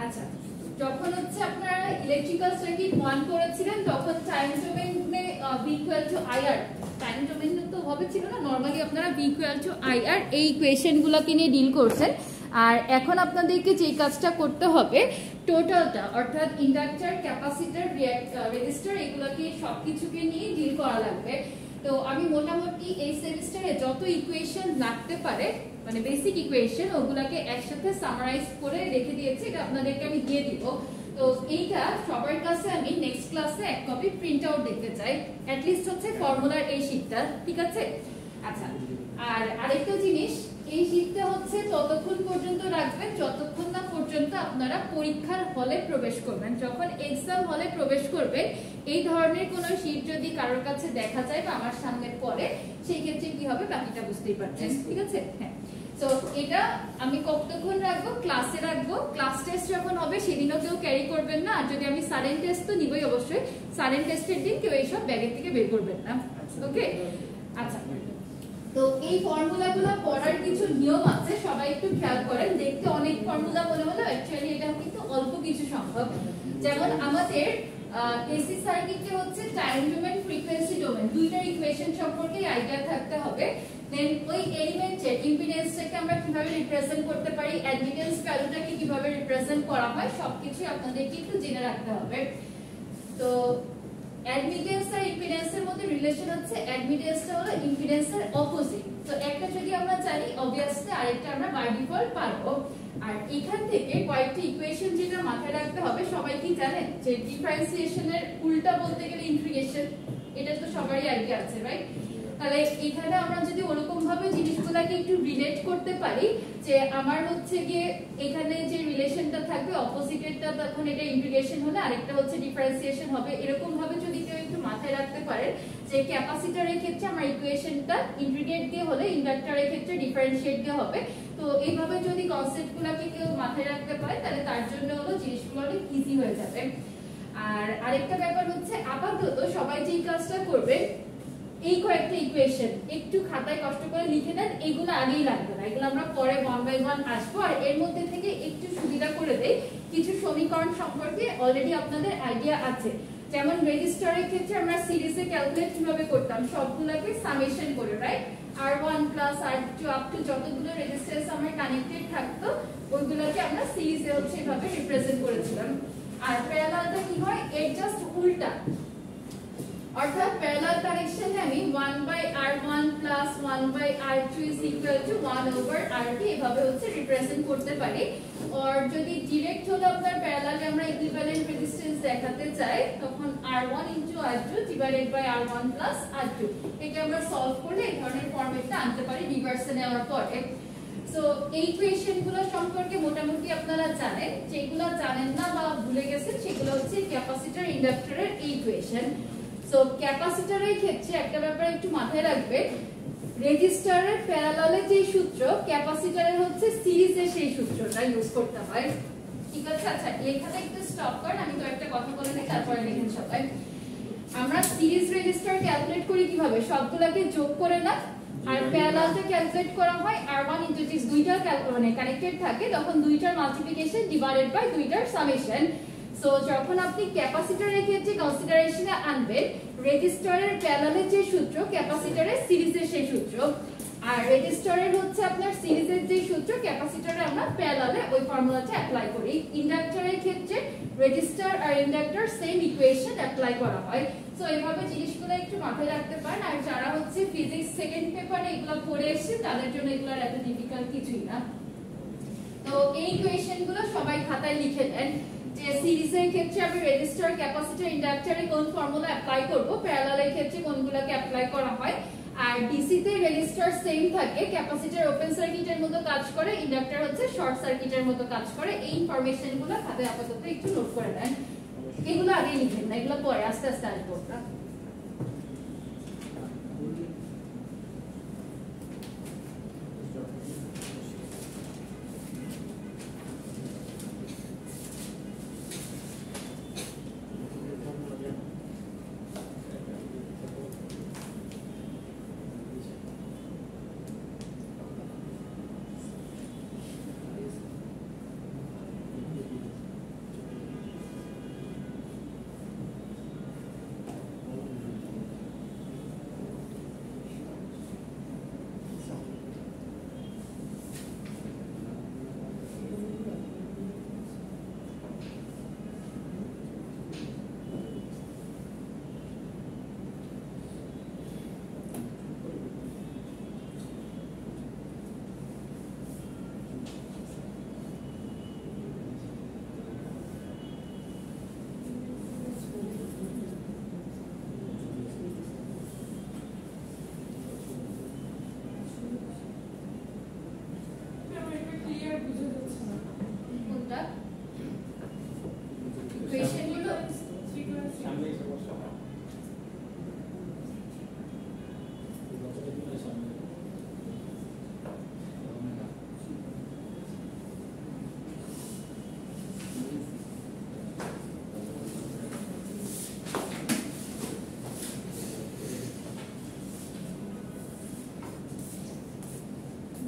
আচ্ছা, যখন হচ্ছে আপনারা ইলেকট্রিক্যাল সার্কিট 1 করেছিলেন তখন টাইম ডোমেইনে v = IR, টাইম ডোমেইন তো হবে ছিল না, নরমালি আপনারা v = IR এই ইকুয়েশনগুলোকে নিয়ে ডিল করছেন। আর এখন আপনাদেরকে যে কাজটা করতে হবে টোটালটা, অর্থাৎ ইন্ডাক্টর, ক্যাপাসিটর, রেজিস্টর, এগুলোকে সবকিছুকে নিয়ে ডিল করা লাগবে। তো আমি মোটামুটি এই সেমিস্টারে যত ইকুয়েশন লাগতে পারে, মানে বেসিক ইকুয়েশন, ওগুলাকে একসাথে সামারাইজ করে রেখে দিয়েছি, এটা আপনাদেরকে আমি দিয়ে দিব। তো এইটা সবার কাছে আমি নেক্সট ক্লাসে এক কপি প্রিন্ট আউট দেখতে চাই, অ্যাট লিস্ট হচ্ছে ফর্মুলার এই শীটটা, ঠিক আছে? আচ্ছা, আর আরেকটা জিনিস, এই শীটটা হচ্ছে ততক্ষণ পর্যন্ত রাখবেন যতক্ষণ না পর্যন্ত আপনারা পরীক্ষার হলে প্রবেশ করবেন। যখন এক্সাম হলে প্রবেশ করবেন এই ধরনের কোন শীট যদি কারোর কাছে দেখা যায় বা আমার সামনে পড়ে, সেই ক্ষেত্রে কি হবে বাকিটা বুঝতেই পারছেন, ঠিক আছে? হ্যাঁ, তো এটা আমি কতক্ষণ রাখবো? ক্লাসে রাখবো। ক্লাস টেস্ট যখন হবে সেদিনও কেউ ক্যারি করবেন না, আর যদি আমি সাডেন টেস্ট তো নিবই অবশ্যই, সাডেন টেস্টের দিন কেউ এইসব ব্যাগের থেকে বের করবেন না, ওকে? আচ্ছা, তো এই ফর্মুলাগুলো পড়ার কিছু নিয়ম আছে, সবাই একটু খেয়াল করেন। দেখতে অনেক ফর্মুলা মনে হলো, অ্যাকচুয়ালি এটা কিন্তু অল্প কিছু সম্ভব। যেমন আমাদের এসি সার্কিটে হচ্ছে টাইম ডোমেন, ফ্রিকোয়েন্সি ডোমেন, দুইটার ইকুয়েশন সম্পর্কে আইডিয়া থাকতে হবে। দেন ওই এলিমেন্টের ইম্পিডেন্সটাকে আমরা কিভাবে রিপ্রেজেন্ট করতে পারি, অ্যাডমিটেন্স ভ্যালুটাকে কিভাবে রিপ্রেজেন্ট করা হয়, সবকিছু আপনাদেরকে একটু জেনে রাখতে হবে। তো অ্যাডমিটেন্স আর ইম্পিডেন্সের মধ্যে রিলেশন হচ্ছে অ্যাডমিটেন্সটা হলো ইম্পিডেন্সের অপোজিট। তো একটা যদি আমরা জানি অবভিয়াসলি আরেকটা আমরা বাই ডিফল্ট পারবো। আর এখান থেকে কয়েকটি ইকুয়েশন যেটা মাথায় রাখতে হবে, সবাই কি জানেন যে ডিফারেন্সিয়েশনের উল্টা বলতে গেলে ইন্টিগ্রেশন, এটা তো সবারই আইডিয়া আছে, রাইট? তাহলে এখানে আমরা যদি ওরকম ভাবে জিনিসগুলোকে একটু রিলেট করতে পারি যে আমার হচ্ছে গিয়ে এখানে যে রিলেশনটা থাকবে অপোজিটেরটা, তখন এটা ইন্টিগ্রেশন হলে আরেকটা হচ্ছে ডিফারেন্সিয়েশন হবে, এরকম ভাবে যদি কেউ একটু মাথায় রাখতে পারে যে ক্যাপাসিটরের ক্ষেত্রে আমার ইকুয়েশনটা ইন্টিগ্রেট দিয়ে হলে ইন্ডাক্টরের ক্ষেত্রে ডিফারেন্সিয়েট দিয়ে হবে। তো এইভাবে যদি কনসেপ্টগুলোকে কেউ মাথায় রাখতে পারে তাহলে তার জন্য হলো জিনিসগুলো অনেক ইজি হয়ে যাবে। আর আরেকটা ব্যাপার হচ্ছে আপাতত সবাই যেই কাজটা করবে, এই কয়েকটা ইকুয়েশন একটু খাতায় কষ্ট করে লিখে নেন, এগুলো আগেই লাগবে না, এগুলো আমরা পরে 1 বাই 1 আসবো। আর এর মধ্যে থেকে একটু সুবিধা করে দেই, কিছু সমীকরণ সম্পর্কে অলরেডি আপনাদের আইডিয়া আছে। যেমন রেজিস্টারের ক্ষেত্রে আমরা সিরিজে ক্যালকুলেট কিভাবে করতাম, সবগুলোকে সামেশন করে, right? R1 plus R2 up to যতগুলো রেজিস্ট্যান্স আমার কানেক্টেড থাকতো ওইগুলোকে আমরা সিরিজে হচ্ছে এভাবে রিপ্রেজেন্ট করেছিলাম। আর প্যারালালটা কি হয়, এর জাস্ট উল্টা, অর্থাৎ প্যারালাল কানেকশনে আমি 1 by R1 plus 1 by R2 is equal to 1 over R2 এভাবে হচ্ছে রিপ্রেজেন্ট করতে পারি। আর যদি ডাইরেক্ট হলো আপনার প্যারালালে আমরা ইকুইভ্যালেন্ট রেজিস্ট্যান্স দেখাতে চাই, তখন R1 into R2 divided by R1 plus R2, এটা আমরা সলভ করলে এই ধরনের ফরম্যাটটা আনতে পারি রিভার্সে নেওয়ার পরে। সো এই ইকুয়েশনগুলো সম্পর্কে মোটামুটি আপনারা জানেন, যেগুলো জানেন না বা ভুলে গেছেন সেগুলো হচ্ছে ক্যাপাসিটর ইন্ডাক্টরের এই ইকুয়েশন। সো ক্যাপাসিটরের ক্ষেত্রে একটা ব্যাপার একটু মাথায় রাখবেন, রেজিস্টরের প্যারালালে যে সূত্র, ক্যাপাসিটরের হচ্ছে সিরিজে সেই সূত্রটা ইউজ করতে হয়। ঠিক আছে? আচ্ছা লেখাটা একটু স্টপ করেন, আমি তো একটা কথা বলে নেই, তারপরে লিখেন সবাই। আমরা সিরিজ রেজিস্টার ক্যালকুলেট করি কিভাবে? সবগুলোকে যোগ করে না, আর প্যারালালটা ক্যালকুলেট করা হয় R1 * 6, দুইটা মানে কানেক্টেড থাকে তখন দুইটার মাল্টিপ্লিকেশন ডিভাইডেড বাই দুইটার সামেশন। সো যখন আপনি ক্যাপাসিটরের ক্ষেত্রে কনসিডারেশনে আনবেন, রেজিস্টরের প্যারালালের যে সূত্র, ক্যাপাসিটরের সিরিজের সেই সূত্র, আর রেজিস্টরের হচ্ছে আপনার সিরিজের যে সূত্র, ক্যাপাসিটরে আমরা প্যারালালে ওই ফর্মুলাটা অ্যাপ্লাই করি। ইন্ডাক্টরের ক্ষেত্রে রেজিস্টর আর ইন্ডাক্টর সেম ইকুয়েশন অ্যাপ্লাই করা হয়। সো এইভাবে জিনিসগুলো একটু মাথায় রাখতে পারেন, আর যারা হচ্ছে ফিজিক্স সেকেন্ড পেপারে এগুলো পড়ে এসেছে তাদের জন্য এগুলো এত ডিফিকাল্ট কিছুই না। তো এই ইকুয়েশনগুলো সবাই খাতায় লিখে নেন যে সিরিজের ক্ষেত্রে আমি রেজিস্টর, ক্যাপাসিটর, ইন্ডাক্টরে কোন ফর্মুলা অ্যাপ্লাই করব, প্যারালালের ক্ষেত্রে কোনগুলোকে অ্যাপ্লাই করা হয়। আর ডিসি তে রেজিস্টর সেম থাকে, ক্যাপাসিটর ওপেন সার্কিটের মতো কাজ করে, ইন্ডাক্টর হচ্ছে শর্ট সার্কিটের মতো কাজ করে। এই ইনফরমেশনগুলো খাতায় আপাতত একটু নোট করে নেন, এগুলো আগে লিখেন না, এগুলো পরে আস্তে আস্তে আসবো না।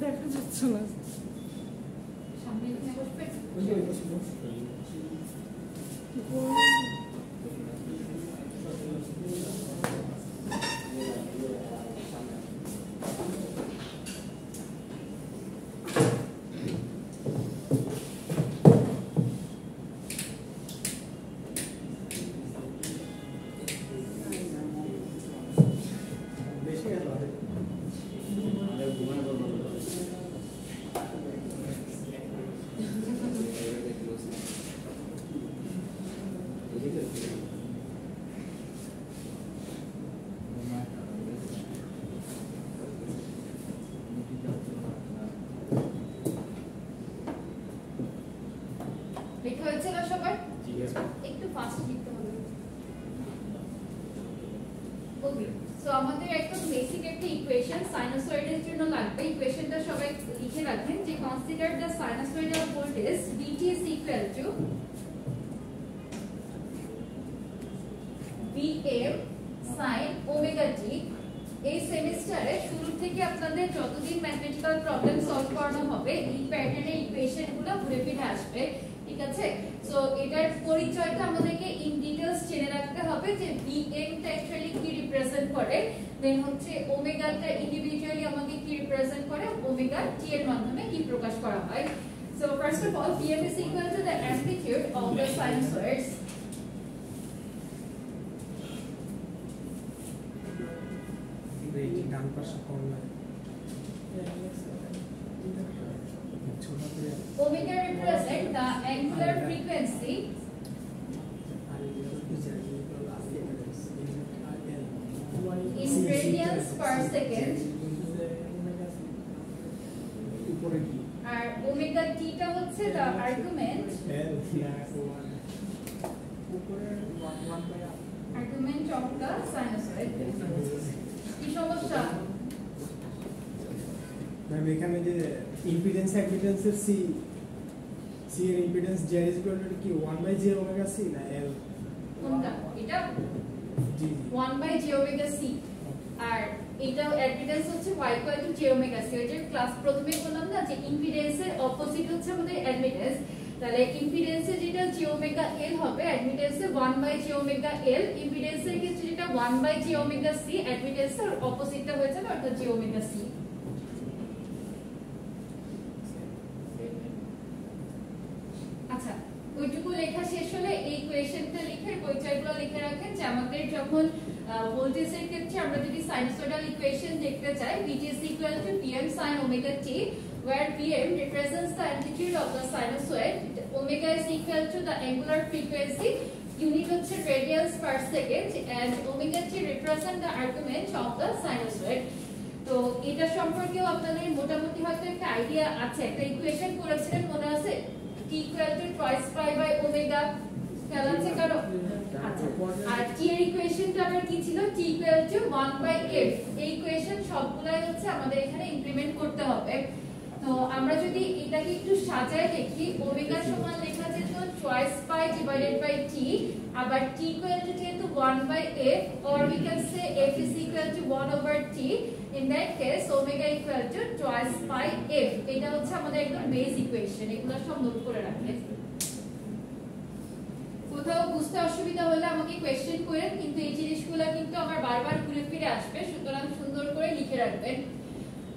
দেখা যাচ্ছে না। সামনে এখানে বসবে। লেখা হয়েছে না সবার? একটু ফাস্ট লিখতে হবে। ওকে, সো আমাদের একদম বেসিক একটা ইকুয়েশন সাইনোসয়েডের জন্য লাগবে। ইকুয়েশনটা সবাই লিখে রাখবেন যে consider the sinusoidal voltage Vt is equal to Vm sin omega t। এই সেমিস্টারে শুরু থেকে আপনাদের যতদিন ম্যাথমেটিক্যাল প্রবলেম সলভ করানো হবে এই প্যাটার্নের ইকুয়েশনগুলো ঘুরে ফিরে আসবে। ঠিক আছে? সো এটার পরিচয়টা আমাদেরকে ইন ডিটেইলস জেনে রাখতে হবে যে Vm টা অ্যাকচুয়ালি কি রিপ্রেজেন্ট করে, দেন হচ্ছে ওমেগা টা ইন্ডিভিজুয়ালি আমাকে কি রিপ্রেজেন্ট করে, ওমেগা t এর মাধ্যমে কি প্রকাশ করা হয়। So first of all Vm is equal to the amplitude of the sinusoids. ডান পাশে করলে Omega represent the angular frequency in radians per second হচ্ছে the argument of the sinusoid কি সমস্যা ম্যাম এখানে যে ইম্পিডেন্স অ্যাডমিটেন্সের সি এর impedance z is equal two কি 1/j ওমেগা c না l কোনটা এটা জি 1/j ওমেগা c আর এটা অ্যাডমিটেন্স হচ্ছে y equal to j omega c ওই যে ক্লাস প্রথমে বললাম না যে ইম্পিডেন্সের অপোজিট হচ্ছে আমাদের অ্যাডমিটেন্স তাহলে ইম্পিডেন্সে যেটা j ওমেগা l হবে অ্যাডমিটেন্সে 1/j ওমেগা l ইম্পিডেন্সের ক্ষেত্রে যেটা 1/j ওমেগা c অ্যাডমিটেন্সের অপোজিটটা হয়ে যাবে অর্থাৎ j ওমেগা c আচ্ছা ওইটুকু লেখা শেষ হলে এই কোয়েশ্চেনটা লিখে পরিচয়গুলো লিখে রাখেন যে আমাদের যখন ভোল্টেজের ক্ষেত্রে আমরা যদি সাইনুসয়েডাল ইকুয়েশন দেখতে চাই Vt is equal to Pm sin omega t where Pm represents the amplitude of the sinusoid, omega is equal to the angular frequency, unit হচ্ছে radians per second and omega t represent the argument of the sinusoid. তো এটা সম্পর্কেও আপনাদের মোটামুটি হয়তো একটা আইডিয়া আছে একটা ইকুয়েশন করেছিলেন মনে আছে t equal to twice pi by omega খেয়াল আছে কারো আচ্ছা আর t এর ইকুয়েশনটা আবার কি ছিল t equal to 1 by f এই ইকুয়েশন সবগুলাই হচ্ছে আমাদের এখানে ইমপ্লিমেন্ট করতে হবে তো আমরা যদি এটাকে একটু সাজায় দেখি ওমেগা সমান লেখা যেত twice pi divided by t আবার t equal to যেহেতু 1 by f or we can say f is equal to 1 over t in that case omega equal to twice pi f এটা হচ্ছে আমাদের একদম বেস ইকুয়েশন এগুলো সব নোট করে রাখবেন কোথাও বুঝতে অসুবিধা হলে আমাকে কোশ্চেন করেন কিন্তু এই জিনিসগুলো কিন্তু আমার বারবার ঘুরে ফিরে আসবে সুতরাং সুন্দর করে লিখে রাখবেন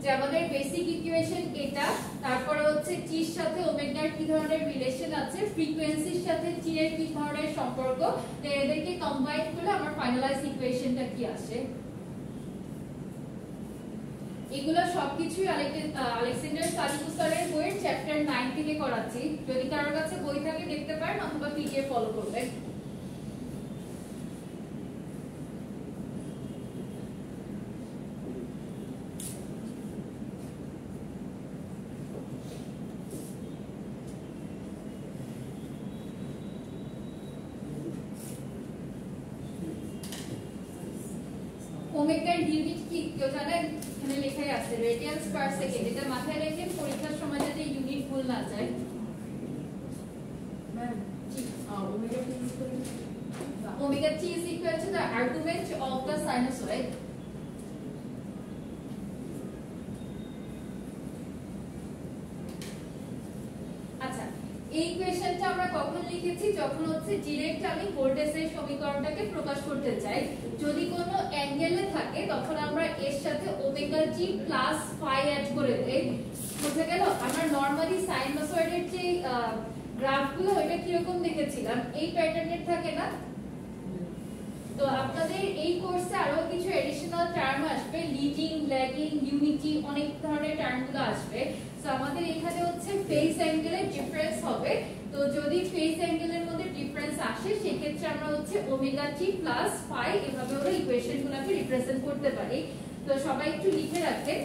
যে আমাদের বেসিক ইকুয়েশন এটা তারপর হচ্ছে t এর সাথে ওমেগার কি ধরনের রিলেশন আছে ফ্রিকোয়েন্সির সাথে t এর কি ধরনের সম্পর্ক এদেরকে কম্বাইন করলে আমার ফাইনালাইজ ইকুয়েশনটা কি আসে এগুলো সবকিছুই আলেকজান্ডার সালিকুস স্যারের বইয়ের চ্যাপ্টার 9 থেকে করাচ্ছি যদি কারোর কাছে বই থাকে দেখতে পারেন অথবা পিডিএফ ফলো করবেন ওমেগার ইউনিট কি কেউ জানেন এখানে লেখাই আছে রেডিয়ান্স পার সেকেন্ড এটা মাথায় রেখে পরীক্ষার সময় যাতে ইউনিট ভুল না যায় ম্যাম ঠিক omega t is equal to the argument of the sinusoid আচ্ছা এই ইকুয়েশনটা আমরা কখন লিখেছি যখন হচ্ছে ডাইরেক্ট আমি ভোল্টেজের সমীকরণটাকে প্রকাশ করতে চাই যদি কোনো অ্যাঙ্গেলে থাকে তখন আমরা এর সাথে omega t plus phi add করে দেই বুঝে গেল আমরা নরমালি সাইনুসয়েডের যে গ্রাফগুলো ওইটা কি রকম দেখেছিলাম এই প্যাটার্নের থাকে না তো আপনাদের এই কোর্সে আরো কিছু এডিশনাল টার্ম আসবে লিডিং ল্যাগিং ইউনিটি অনেক ধরনের টার্মগুলো আসবে সো আমাদের এখানে হচ্ছে ফেজ অ্যাঙ্গেলের ডিফারেন্স হবে তো যদি ফেজ অ্যাঙ্গেলের মধ্যে ডিফারেন্স আসে সেই ক্ষেত্রে আমরা হচ্ছে ওমেগা t প্লাস phi এভাবে আমরা ইকুয়েশনগুলোকে রিপ্রেজেন্ট করতে পারি তো সবাই একটু লিখে রাখেন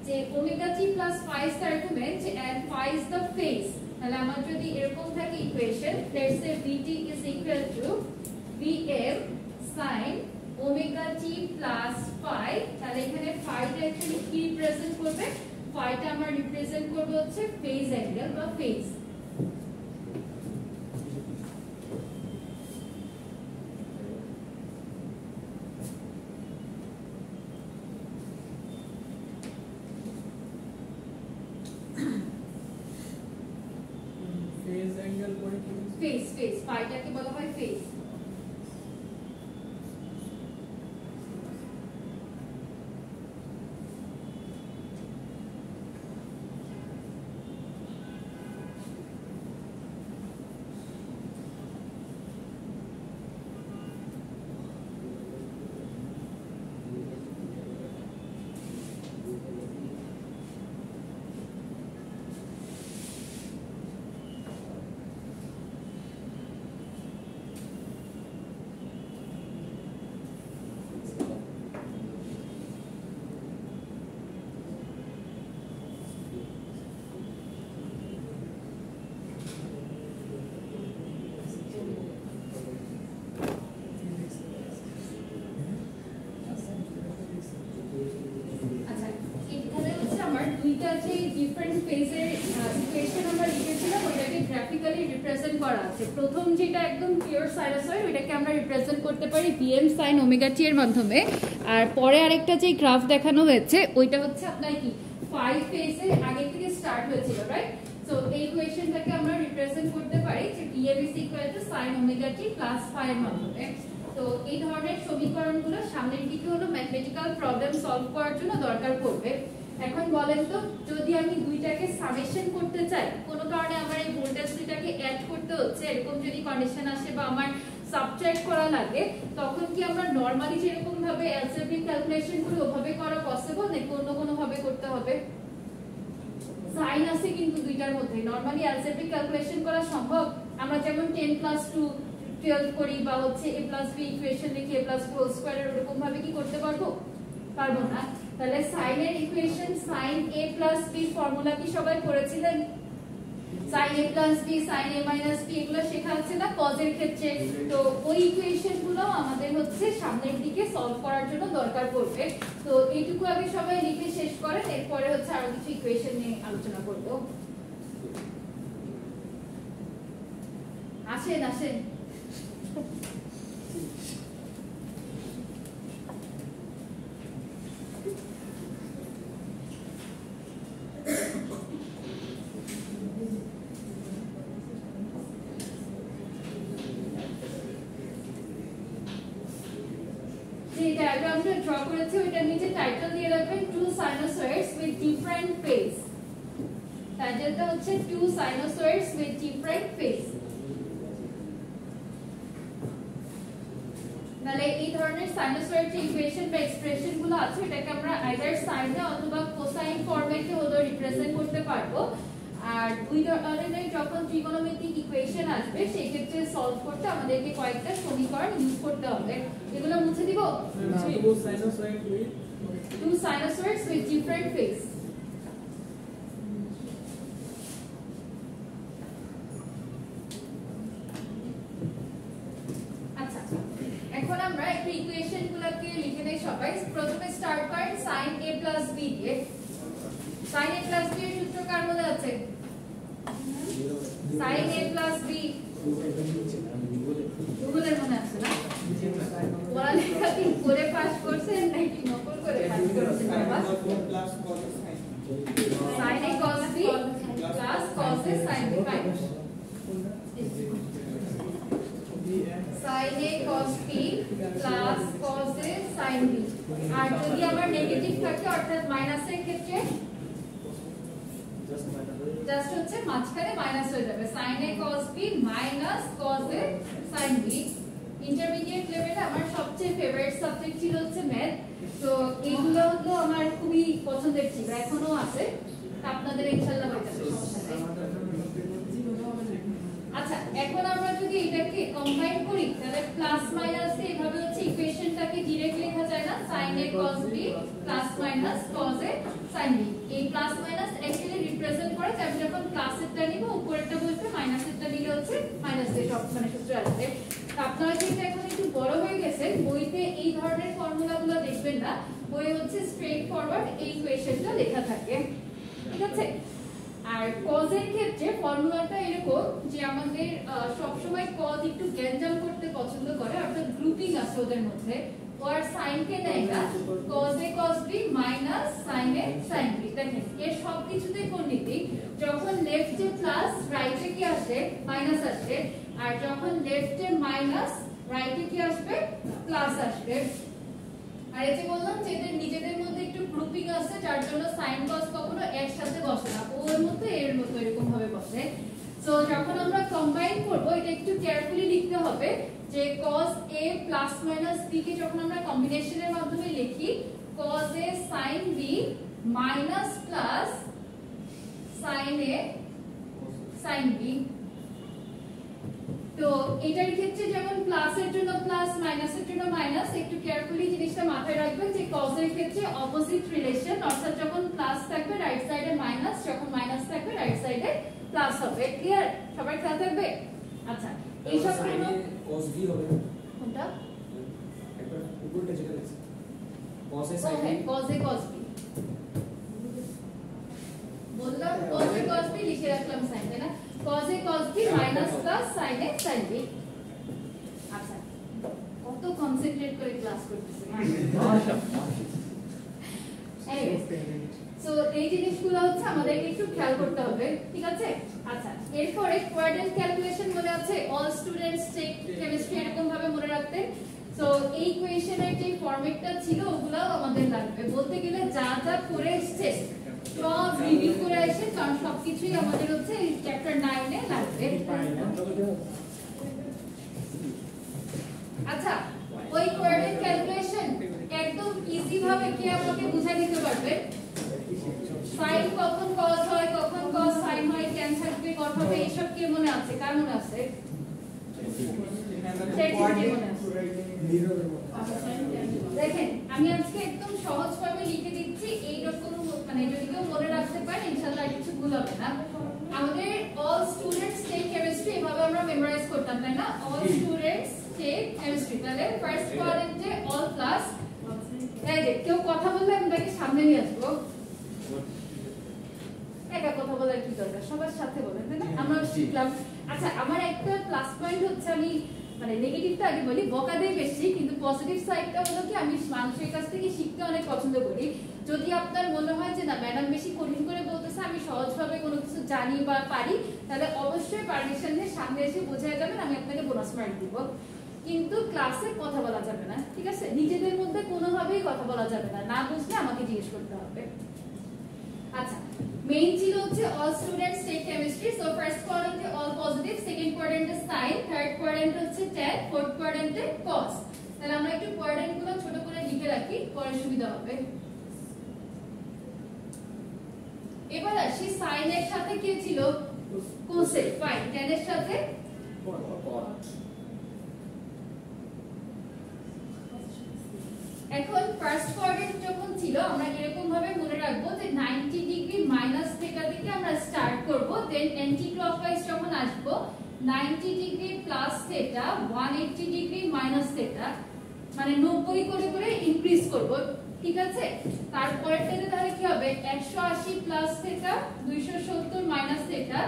যে omega t plus phi is the argument and phi is the phase তাহলে আমার যদি এরকম থাকে equation let's say vt is equal to vm sin omega t plus phi তাহলে এখানে phi টা অ্যাকচুয়ালি কি রিপ্রেজেন্ট করবে phi টা আমরা রিপ্রেজেন্ট করব হচ্ছে ফেজ অ্যাঙ্গেল বা ফেজ ফেজ অ্যাঙ্গেল পরে কি ফেজ phi টাকে বলা হয় ফেজ দুইটা যে ডিফারেন্ট ফেজের ইকুয়েশন আমরা লিখেছিলাম ওইটাকে গ্রাফিক্যালি রিপ্রেজেন্ট করা আছে। প্রথম যেটা একদম পিওর সাইনোসয়েড ওইটাকে আমরা রিপ্রেজেন্ট করতে পারি Vm sin ওমেগা t এর মাধ্যমে। আর পরে আরেকটা যে গ্রাফ দেখানো হয়েছে ওইটা হচ্ছে আপনার কি 5 ফেজে আগে থেকে স্টার্ট হয়েছিল, রাইট? সো এই ইকুয়েশনটাকে আমরা রিপ্রেজেন্ট করতে পারি যে Vm sin omega t plus phi এর মাধ্যমে। তো এই ধরনের সমীকরণগুলো সামনের দিকে হলো ম্যাথমেটিক্যাল প্রবলেম সলভ করার জন্য দরকার পড়বে। এখন বলেন তো যদি আমি দুইটাকে সামেশন করতে চাই, কোনো কারণে আমার এই ভোল্টেজ দুইটাকে অ্যাড করতে হচ্ছে, এরকম যদি কন্ডিশন আসে বা আমার সাবট্রাক্ট করা লাগে, তখন কি আমরা নরমালি যেরকম ভাবে অ্যালজেব্রিক ক্যালকুলেশন করি ওভাবে করা পসিবল নাকি অন্য কোনো ভাবে করতে হবে? সাইন আছে কিন্তু দুইটার মধ্যে, নরমালি অ্যালজেব্রিক ক্যালকুলেশন করা সম্ভব? আমরা যেমন 10 + 2 12 করি বা হচ্ছে a + b ইকুয়েশন লিখে a + b হোল স্কয়ার এরকম ভাবে কি করতে পারবো? পারবো না। তাহলে sin এর equation sin a + b formula কি সবাই পড়েছিলেন? sin a + b sin a - b এগুলো শেখা আছে না cos এর ক্ষেত্রে? তো ওই ইকুয়েশন গুলো আমাদের হচ্ছে সামনের দিকে সলভ করার জন্য দরকার পড়বে। তো এইটুকু আগে সবাই লিখে শেষ করেন, এরপরে হচ্ছে আরো কিছু ইকুয়েশন নিয়ে আলোচনা করব। আসেন আসেন। যে ডায়াগ্রামটা ড্র করেছে ওইটার নিচে টাইটেল দিয়ে রাখবেন two sinusoids with different phase. টাইটেলটা হচ্ছে two sinusoids with different phase. তাহলে এই ধরনের সাইনোসয়েড যে ইকুয়েশন বা এক্সপ্রেশন গুলো আছে এটাকে আমরা আইদার সাইনে অথবা কোসাইন ফরম্যাটে হলো রিপ্রেজেন্ট করতে পারবো। আর দুই ধরনের যখন ত্রিকোণমিতিক ইকুয়েশন আসবে সেই ক্ষেত্রে সলভ করতে আমাদেরকে কয়েকটা সমীকরণ ইউজ করতে হবে। এগুলো মুছে দিব। Two sinusoids with different phase. আচ্ছা, এখন আমরা একটু ইকুয়েশন গুলোকে লিখে নেই সবাই। প্রথমে স্টার্ট করেন sin a + b দিয়ে। sin a + b এর সূত্র কার মনে আছে? sin a + b গুগলের মনে আছে না? পড়ালেখা কি করে পাস করছেন নাকি নকল করে পাস করছেন বাবা? sin a cos b plus cos a sin b sin a cos b plus cos a sin b। আর যদি আমার নেগেটিভ থাকে অর্থাৎ মাইনাসের ক্ষেত্রে জাস্ট হচ্ছে মাঝখানে মাইনাস হয়ে যাবে sin a cos b minus cos a sin b। Intermediate লেভেলে আমার সবচেয়ে ফেভারিট সাবজেক্ট ছিল হচ্ছে ম্যাথ। তো এইগুলো হলো আমার খুবই পছন্দের ছিল, এখনো আছে। আপনাদের ইনশাআল্লাহ হয়ে যাবে, সমস্যা নেই। আচ্ছা, এখন আমরা যদি এটাকে কম্বাইন করি তাহলে প্লাস মাইনাস এভাবে হচ্ছে ইকুয়েশনটাকে ডাইরেক্ট লেখা যায় না? sin a cos b plus minus cos a sin b। এই প্লাস মাইনাস অ্যাকচুয়ালি রিপ্রেজেন্ট করে যে আমি যখন প্লাসেরটা নিব উপরেরটা বলতে মাইনাসেরটা নিলে হচ্ছে মাইনাস এর সব মানে সূত্র আসবে। আপনারা যেটা এখন একটু বড় হয়ে গেছেন বইতে এই ধরনের ফর্মুলাগুলো দেখবেন না, বইয়ে হচ্ছে স্ট্রেট ফরওয়ার্ড এই ইকুয়েশনটা লেখা থাকে, ঠিক আছে? আর cos এর ক্ষেত্রে ফর্মুলাটা এরকম যে আমাদের সব সময় cos একটু গ্যাঞ্জাম করতে পছন্দ করে, অর্থাৎ গ্রুপিং আছে ওদের মধ্যে। আর sin কে দেয় না, cos a cos b minus sin a sin b। দেখেন এর সবকিছুতেই কোন নীতি, যখন লেফটে প্লাস রাইটে কি আসে? মাইনাস আসবে। আর যখন লেফটে মাইনাস রাইটে কি আসবে? প্লাস আসবে। আর এই যে বললাম যে এদের নিজেদের মধ্যে একটু গ্রুপিং আছে যার জন্য sin cos কখনো একসাথে বসে না, ওর মধ্যে এর মতো এরকম ভাবে বসে। সো যখন আমরা কম্বাইন করব এটা একটু কেয়ারফুলি লিখতে হবে যে cos a plus minus b কে যখন আমরা কম্বিনেশনের মাধ্যমে লিখি cos a sin b minus plus sin a sin b। তো এটার ক্ষেত্রে যেমন প্লাসের জন্য প্লাস মাইনাসের জন্য মাইনাস, একটু কেয়ারফুলি জিনিসটা মাথায় রাখবেন যে cos এর ক্ষেত্রে অপোজিট রিলেশন, অর্থাৎ যখন প্লাস থাকবে রাইট সাইডে মাইনাস, যখন মাইনাস থাকবে রাইট সাইডে প্লাস হবে। ক্লিয়ার? সবার খেয়াল থাকবে? আচ্ছা, এই সব জন্য cos b হবে কোনটা? একবার উপরটা যেটা আছে cos a sin b cos a cos b রাখলাম cos a cos b লিখে রাখলাম sin, তাই না? cos a cos b minus plus sin a sin b। আচ্ছা, কত কনসেন্ট্রেট করে ক্লাস করতেছে। সো এই জিনিসগুলো হচ্ছে আমাদেরকে একটু খেয়াল করতে হবে, ঠিক আছে? আচ্ছা, এরপরে কোয়াড্রেন্ট ক্যালকুলেশন মনে আছে, অল স্টুডেন্টস টেক কেমিস্ট্রি এরকম ভাবে মনে রাখতেন। সো এই ইকুয়েশনের যে ফরম্যাটটা ছিল ওগুলাও আমাদের লাগবে, বলতে গেলে যা যা করে এসেছে সব রিভিউ করে আসে, কারণ সবকিছুই আমাদের হচ্ছে চ্যাপ্টার 9 এ লাগবে। আচ্ছা, ওই কোয়াড্রেন্ট ক্যালকুলেশন একদম ইজি ভাবে কি আমাকে বুঝাই দিতে পারবে? sin কখন cos হয়, কখন cos sin হয়, tan থাকবে, cot হবে, এইসব কি মনে আছে? কার মনে আছে? দেখেন, আমি আজকে একদম সহজ ভাবে লিখে দিচ্ছি, এইরকম মানে যদি কেউ মনে রাখতে পারে ইনশাআল্লাহ কিছু ভুল হবে না। আমাদের অল স্টুডেন্টস টেক কেমিস্ট্রি এভাবে আমরা মেমোরাইজ করতাম, তাই না? অল স্টুডেন্টস টেক কেমিস্ট্রি, তাহলে ফার্স্ট কোয়াড্রেন্টে অল ক্লাস, এই যে কেউ কথা বললে আমি তাকে সামনে নিয়ে আসবো। একা কথা বলার কি দরকার, সবার সাথে বলেন, তাই না? আমরা শিখলাম। আচ্ছা, আমার একটা প্লাস পয়েন্ট হচ্ছে, আমি মানে নেগেটিভটা আগে বলি, বকাদের বেশি, কিন্তু পজিটিভ সাইডটা হলো কি আমি মানুষের কাছ থেকে শিখতে অনেক পছন্দ করি। যদি আপনার মনে হয় যে না ম্যাডাম বেশি কঠিন করে বলতেছে, আমি সহজভাবে কোনো কিছু জানি বা পারি, তাহলে অবশ্যই পারমিশন নিয়ে সামনে এসে বোঝাই যাবেন, আমি আপনাকে বোনাস মার্ক দিব। কিন্তু ক্লাসে কথা বলা যাবে না, ঠিক আছে? নিজেদের মধ্যে কোনোভাবেই কথা বলা যাবে না, না বুঝলে আমাকে জিজ্ঞেস করতে হবে। আচ্ছা, মেইন ছিল হচ্ছে all students take chemistry. So first কোয়াড্রেন্টে অল পজিটিভ, সেকেন্ড কোয়াড্রেন্টে সাইন, থার্ড কোয়াড্রেন্টে হচ্ছে tan, ফোর্থ কোয়াড্রেন্টে cos। তাহলে আমরা একটু কোয়াড্রেন্টগুলো ছোট করে লিখে রাখি, পরে সুবিধা হবে। এবার আসি সাইন এর সাথে কি ছিল? Cosec, fine. tan এর সাথে এখন ফার্স্ট কোয়াড্রেন্ট যখন ছিল আমরা এরকম ভাবে মনে রাখবো যে 90 ডিগ্রি মাইনাস থিটা থেকে আমরা স্টার্ট করব, দেন অ্যান্টি ক্লকওয়াইজ যখন আসব 90 degree plus theta, 180 degree minus theta, মানে 90 করে করে ইনক্রিজ করব, ঠিক আছে? তারপরেরটাতে তাহলে কি হবে? 180 plus theta, 270 minus theta,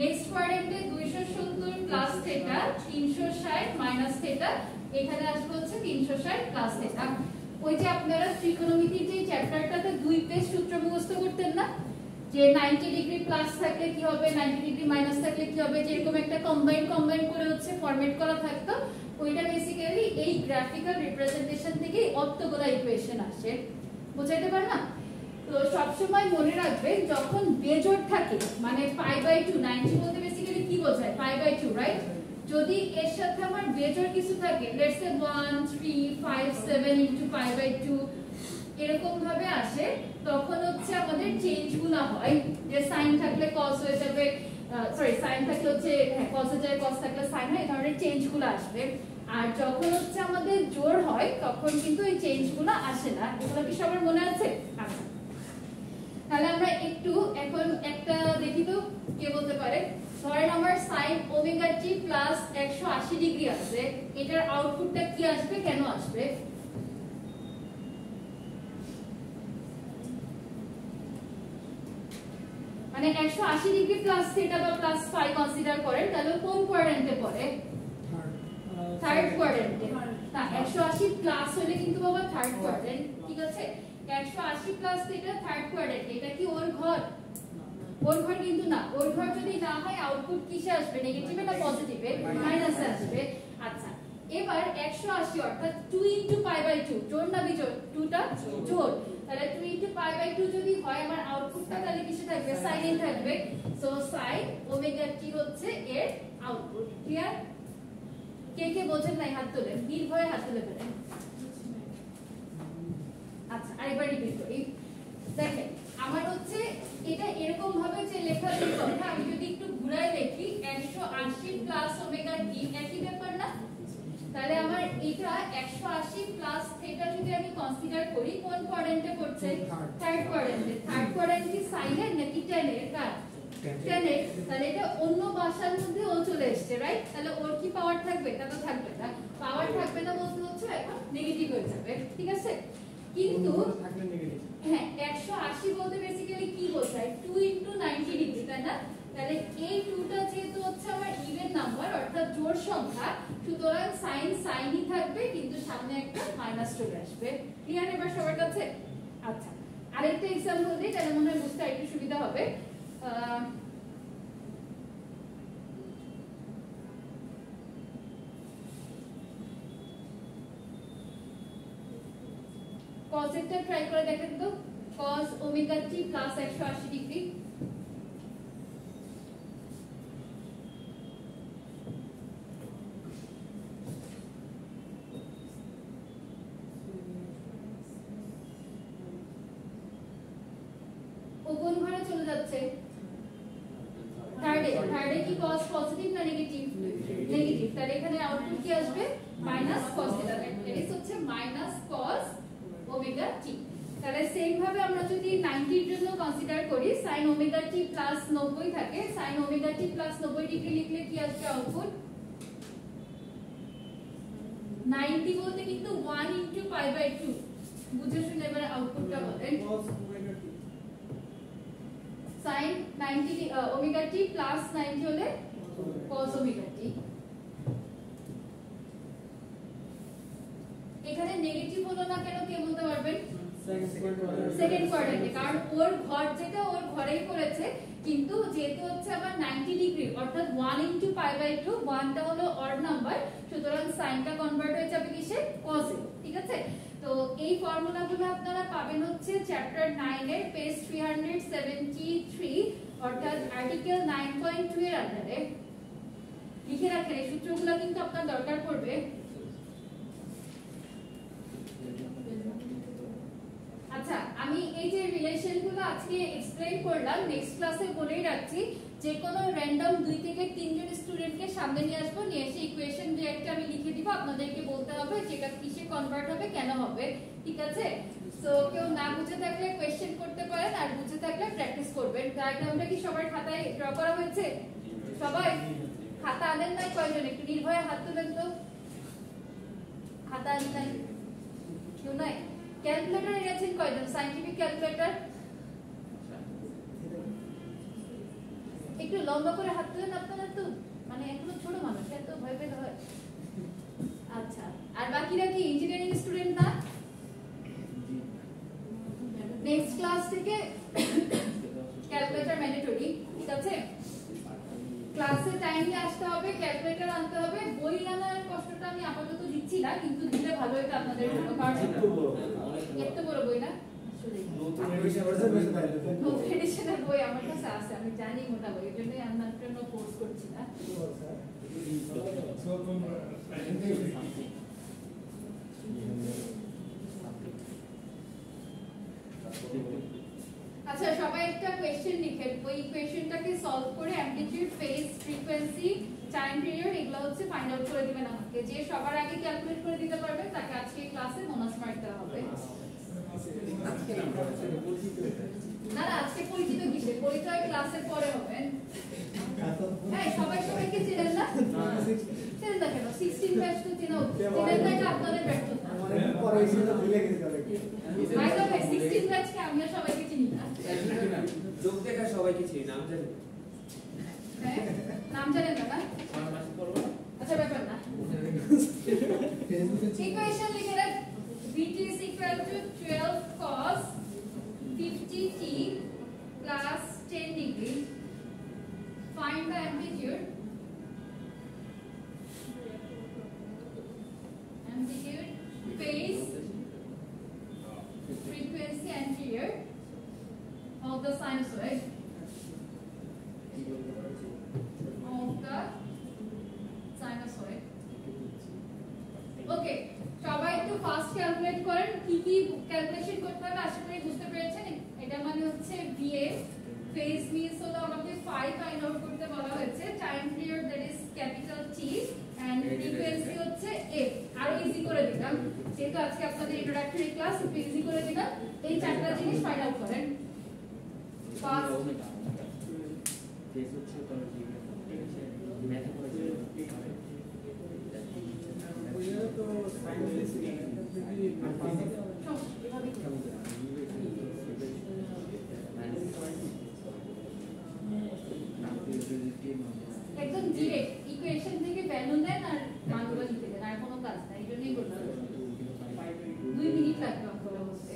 next কোয়াড্রেন্টে 270 প্লাস থিটা, 360 মাইনাস থিটা, এখানে আসবে হচ্ছে 360 প্লাস থিটা। ওই যে আপনারা ত্রিকোণমিতির যে চ্যাপ্টারটাতে দুই পেজ সূত্র মুখস্থ করতেন না, যে 90 ডিগ্রি প্লাস থাকলে কি হবে, 90 ডিগ্রি মাইনাস থাকলে কি হবে, যেরকম একটা কম্বাইন করে হচ্ছে ফরম্যাট করা থাকতো, ওইটা বেসিক্যালি এই গ্রাফিক্যাল রিপ্রেজেন্টেশন থেকে অর্থগোলা ইকুয়েশন আসে। বুঝাইতে পার না? তো সবসময় মনে রাখবেন যখন বেজোড় থাকে, মানে π/2, 90 বলতে বেসিক্যালি কি বোঝায়? π/2, রাইট? যদি এর সাথে আমার বেজোড় কিছু থাকে, লেটস সে 1 3 5 7 ইনটু π/2 এরকম ভাবে আসে, তখন হচ্ছে আমাদের চেঞ্জগুলো হয়, যে সাইন থাকলে cos হয়ে যাবে, সরি সাইন থাকলে হচ্ছে cos হয়ে যাবে, cos থাকলে সাইন হয়, এই ধরনের চেঞ্জগুলো আসবে। আর যখন হচ্ছে আমাদের জোড় হয় তখন কিন্তু এই চেঞ্জগুলো আসে না। এগুলো কি সবার মনে আছে? আচ্ছা, তাহলে আমরা একটু এখন একটা দেখি তো, কে বলতে পারে? ধরেন আমার sin omega t plus 180 degree আছে, এটার আউটপুটটা কি আসবে, কেন আসবে? মানে 180 ডিগ্রি প্লাস থিটা বা প্লাস ফাই কনসিডার করেন, তাহলে কোন কোয়াড্রেন্টে পড়ে? থার্ড কোয়াড্রেন্টে। না, 180 প্লাস হলে কিন্তু বাবা থার্ড কোয়াড্রেন্ট, ঠিক আছে? 180 প্লাস থিটা থার্ড কোয়াড্রেন্টে, এটা কি ওর ঘর? ওর ঘর কিন্তু না। ওর ঘর যদি না হয় আউটপুট কিসে আসবে? নেগেটিভে না পজিটিভে? মাইনাসে আসবে। আচ্ছা, এবার 180 অর্থাৎ 2 ইনটু π/2, জোড় না বিজোড়? 2টা জোড়, তাহলে 2 ইনটু π/2 যদি হয় আমার আউটপুটটা তাহলে কিসে থাকবে? সাইন থাকবে। সো sin ওমেগা t হচ্ছে এর আউটপুট। ক্লিয়ার? কে কে বোঝেন নাই হাত তোলেন, নির্ভয়ে হাত তুলে ফেলেন। আচ্ছা, আরেকবার রিপিট করি। দেখেন, আমার হচ্ছে এটা এরকম ভাবে যে লেখা যে কথা, আমি যদি একটু ঘুরায় দেখি 180 প্লাস ওমেগা t একই ব্যাপার না? তাহলে আমার এটা 180 প্লাস থিটা যদি আমি কনসিডার করি, কোন কোয়াড্রেন্টে পড়ছে? থার্ড কোয়াড্রেন্টে। থার্ড কোয়াড্রেন্ট কি সাইনের নাকি ট্যানের? কার? ট্যানের। তাহলে এটা অন্য ভাষার মধ্যে ও চলে এসেছে, রাইট? তাহলে ওর কি পাওয়ার থাকবে? তা তো থাকবে না। পাওয়ার থাকবে না বলতে হচ্ছে এখন নেগেটিভ হয়ে যাবে, ঠিক আছে? কিন্তু থাকলে নেগেটিভ। হ্যাঁ 180 বলতে বেসিক্যালি কি বোঝায় 2 * 90 ডিগ্রি, তাই না? তাহলে এই 2টা যেহেতু হচ্ছে আমার ইভেন নাম্বার অর্থাৎ জোড় সংখ্যা, সুতরাং সাইনই থাকবে কিন্তু সামনে একটা মাইনাস চলে আসবে। ক্লিয়ার এবার সবার কাছে? আচ্ছা, আরেকটা एग्जांपल দিই তাহলে মনে হয় বুঝতে একটু সুবিধা হবে। cos টা ট্রাই করে দেখেন তো, cos omega t plus 180 degree. ও কোন ঘরে চলে যাচ্ছে? থার্ডে কি cos পজিটিভ না নেগেটিভ? নেগেটিভ। তাহলে এখানে আউটপুট কি আসবে? Minus cos theta. এটা হচ্ছে মাইনাস cos ওমেগা টি। তাহলে সেম ভাবে আমরা যদি 90 এর জন্য কনসিডার করি, sin ওমেগা টি প্লাস 90 থাকে, sin omega t plus 90 degree লিখলে কি আসবে আউটপুট? 90 বলতে কিন্তু 1 * π/2 বুঝে শুনে এবারে আউটপুটটা বলেন। cos omega t sin 90 omega t plus 90 হলে cos ওমেগা টি। এখানে নেগেটিভ হলো না কেন কে বলতে পারবেন? সেকেন্ড কোয়াড্রেন্টে, কারণ ওর ঘর যেটা ওর ঘরেই পড়েছে, কিন্তু যেহেতু হচ্ছে আবার 90 ডিগ্রি অর্থাৎ 1 * π/2, 1টা হলো অড নাম্বার, সুতরাং সাইনটা কনভার্ট হয়ে যাবে কিসে? cos এ। ঠিক আছে? তো এই ফর্মুলাগুলো আপনারা পাবেন হচ্ছে চ্যাপ্টার 9 এর পেজ 373 অর্থাৎ আর্টিকেল 9.2 এর আন্ডারে। লিখে রাখেন, এই সূত্রগুলো কিন্তু আপনার দরকার পড়বে। আচ্ছা, আমি এই যে রিলেশনগুলো আজকে এক্সপ্লেইন করলাম, নেক্সট ক্লাসে বলেই রাখছি যে কোনো র‍্যান্ডম 2 থেকে 3 জন স্টুডেন্টকে সামনে নিয়ে আসবো, নিয়ে এসে ইকুয়েশন যে একটা আমি লিখে দিব, আপনাদেরকে বলতে হবে যেটা কিসে কনভার্ট হবে, কেন হবে। ঠিক আছে? সো কেউ না বুঝে থাকলে কোশ্চেন করতে পারেন, আর বুঝে থাকলে প্র্যাকটিস করবেন। ডায়াগ্রামটা কি সবার খাতায় ড্র করা হয়েছে? সবাই খাতা আনেন নাই? কয়জন একটু নির্ভয়ে হাত তুলেন তো। খাতা আনেন নাই? কেউ নাই? ক্যালকুলেটর এনেছেন কয়জন? সায়েন্টিফিক ক্যালকুলেটর একটু লম্বা করে হাত তুলেন। আপনারা তো মানে এখনো ছোট মানুষ, এত ভয় পেতে হয়? আচ্ছা, আর বাকিরা কি ইঞ্জিনিয়ারিং স্টুডেন্ট না? নেক্সট ক্লাস থেকে ক্যালকুলেটর ম্যান্ডেটরি। ঠিক আছে? ক্লাসে টাইমে আসতে হবে, ক্যালকুলেটর আনতে হবে। বই আনার কষ্টটা আমি আপাতত দিচ্ছি না, কিন্তু দিলে ভালো হতো আপনাদের জন্য। কারণ এত বড় বই না, নতুন এডিশনের বই আমার কাছে আছে, আমি জানি মোটা বই, এর জন্যই আমার জন্য কোর্স করছি না। আচ্ছা, সবাই একটা কোশ্চেন লিখেন, ওই কোশ্চেনটাকে সলভ করে amplitude, phase, frequency, time period এগুলো হচ্ছে ফাইন্ড আউট করে দিবেন আমাকে। যে সবার আগে ক্যালকুলেট করে দিতে পারবে তাকে আজকে ক্লাসে বোনাস মার্ক দেওয়া হবে। না না, আজকে পরিচিত কিসে? পরিচয় ক্লাসের পরে হবেন। হ্যাঁ, সবাই সবাইকে চেনেন না? চেনেন না কেন? 16 ব্যাচ তো চেনা উচিত। চেনেন না, এটা আপনাদের ব্যর্থতা। পরে এসে তো ভুলে গেছি অনেক। ভাই তো ভাই 16 ব্যাচকে আমরা সবাইকে চিনি না। যোগ দেখা সবাইকে চিনি, নাম জানি। হ্যাঁ, নাম জানেন না না? আচ্ছা, ব্যাপার না। ইকুয়েশন লিখে রাখ, VT is equal to 12 cos 50t plus 10 degree. Find the amplitude. Amplitude, phase, frequency and period of the sinusoid. ওকে, সবাই একটু ফাস্ট ক্যালকুলেট করেন। কি কি ক্যালকুলেশন করতে হবে আশা করি বুঝতে পেরেছেন। এটা মানে হচ্ছে VF, ফেজ মিনস হলো আমাকে ফাই ফাইন্ড আউট করতে বলা হয়েছে, time period that is capital T, and frequency হচ্ছে F। আরো ইজি করে দিলাম, যেহেতু আজকে আপনাদের ইন্ট্রোডাক্টরি ক্লাস, একটু ইজি করে দিলাম। এই চারটা জিনিস ফাইন্ড আউট করেন ফাস্ট। ফেজ হচ্ছে কোন কি ম্যাথে করেছে তো সাইন্স সবই একদম ডিরেক্ট ইকুয়েশন থেকে ভ্যালু নেন আর মানগুলো লিখে দেন, আর কোনো কাজ নাই, এই জন্যই করতে হবে। 2 মিনিট লাগবে অঙ্কটা বলতে।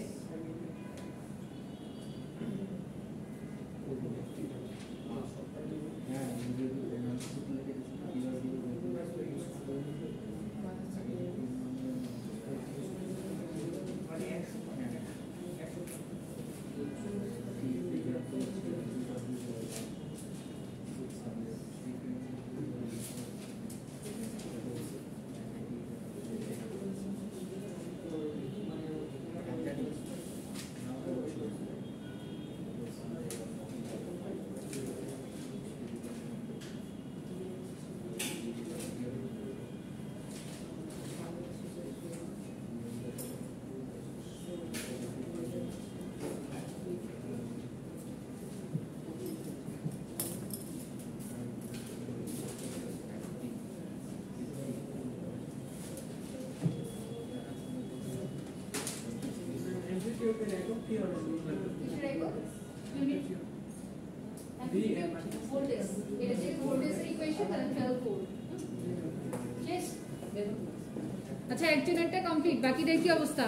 আচ্ছা, একজনেরটা কমপ্লিট, বাকিদের কি অবস্থা?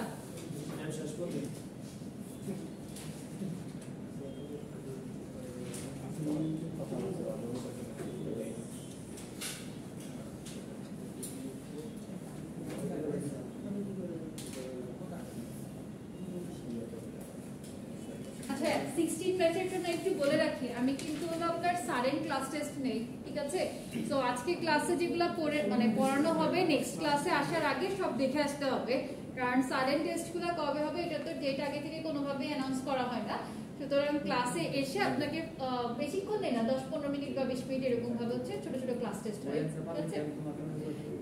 আচ্ছা, 16 ব্যাচের জন্য একটু বলে রাখি, আমি কিন্তু আপনার সারেন ক্লাস টেস্ট নেই, ঠিক আছে? সো আজকে ক্লাসে যেগুলো পড়ানো হবে, নেক্সট ক্লাসে আসার আগে সব দেখে আসতে হবে, কারণ সারেন টেস্টগুলো কবে হবে এটা তো ডেট আগে থেকে কোনোভাবে অ্যানাউন্স করা হয় না। সুতরাং ক্লাসে এসে আপনাকে বেশিক্ষণ নেই না, 10-15 মিনিট বা 20 মিনিট এরকম ভাবে হচ্ছে ছোট ছোট ক্লাস টেস্ট হয়, ঠিক আছে?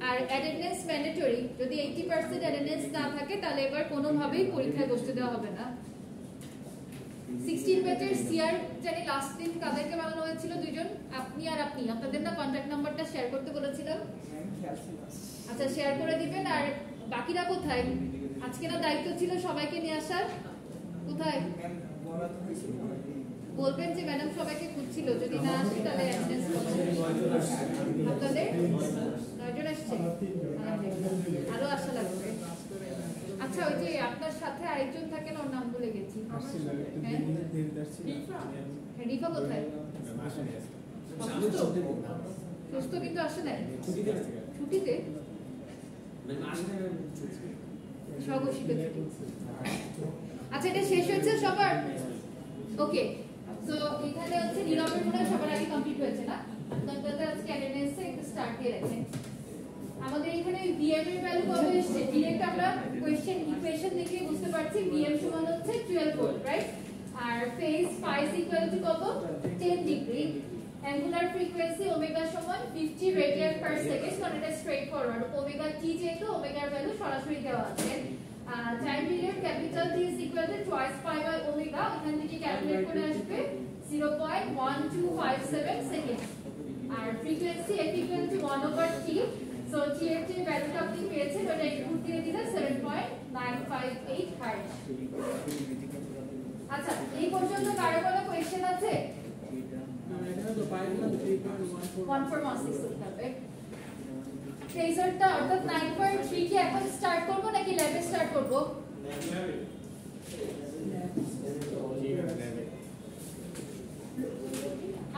আর অ্যাটেন্ডেন্স ম্যান্ডেটরি, যদি 80% অ্যাটেন্ডেন্স না থাকে তাহলে এবার কোনোভাবেই পরীক্ষায় বসতে দেওয়া হবে না। 16 ব্যাচের সিআর জানি লাস্ট দিন কাদেরকে বানানো হয়েছিল? দুইজন, আপনি আর আপনি। আপনাদের না কন্টাক্ট নাম্বারটা শেয়ার করতে বলেছিলাম? আচ্ছা, শেয়ার করে দিবেন। আর বাকিরা কোথায়? আজকে না দায়িত্ব ছিল সবাইকে নিয়ে আসার, কোথায় বলবেন যে ম্যাডাম সবাইকে খুঁজছিল, যদি না আসে তাহলে অ্যাটেন্ডেন্স আপনাদের 9 জন আসছে, আরো আসা লাগবে। আচ্ছা, ওই যে আপনার সাথে আরেকজন থাকেন, ওর নাম ভুলে গেছি। রিফা কোথায়? সুস্থ কিন্তু আসে নাই, ছুটিতে স্বঘোষিত ছুটি। আচ্ছা, এটা শেষ হয়েছে সবার? ওকে, সো এখানে হচ্ছে নীরবের মনে হয় সবার আগে কমপ্লিট হয়েছে না? আপনাদের আজকে অ্যাটেন্ডেন্সে একটু স্টার্ট দিয়ে রাখেন। আমাদের এখানে ভিএম এর ভ্যালু কত এসেছে? ডিরেক্ট আমরা কোশ্চেন ইকুয়েশন দেখে বুঝতে পারছি ভিএম সমান হচ্ছে 12 ভোল্ট, রাইট? আর ফেজ phi ইকুয়াল টু কত? 10 ডিগ্রি। অ্যাঙ্গুলার ফ্রিকোয়েন্সি ওমেগা সমান 50 রেডিয়ান পার সেকেন্ড, কারণ এটা স্ট্রেট ফরওয়ার্ড। ওমেগা টি যেহেতু ওমেগার ভ্যালু সরাসরি দেওয়া আছে। Time period capital T is equal to twice pi by omega, এখান থেকে ক্যালকুলেট করে আসবে 0.1257 সেকেন্ড। আর frequency F equal to 1/t, so T এর যে ভ্যালুটা আপনি পেয়েছেন ওটা ইনপুট দিয়ে দিলে 7.958 হার্টজ। আচ্ছা, এই পর্যন্ত কারো কোনো কোশ্চেন আছে? 1416 করতে হবে। ফেজারটা অর্থাৎ 9.3 কি এখন স্টার্ট করব নাকি ল্যাবে স্টার্ট করব?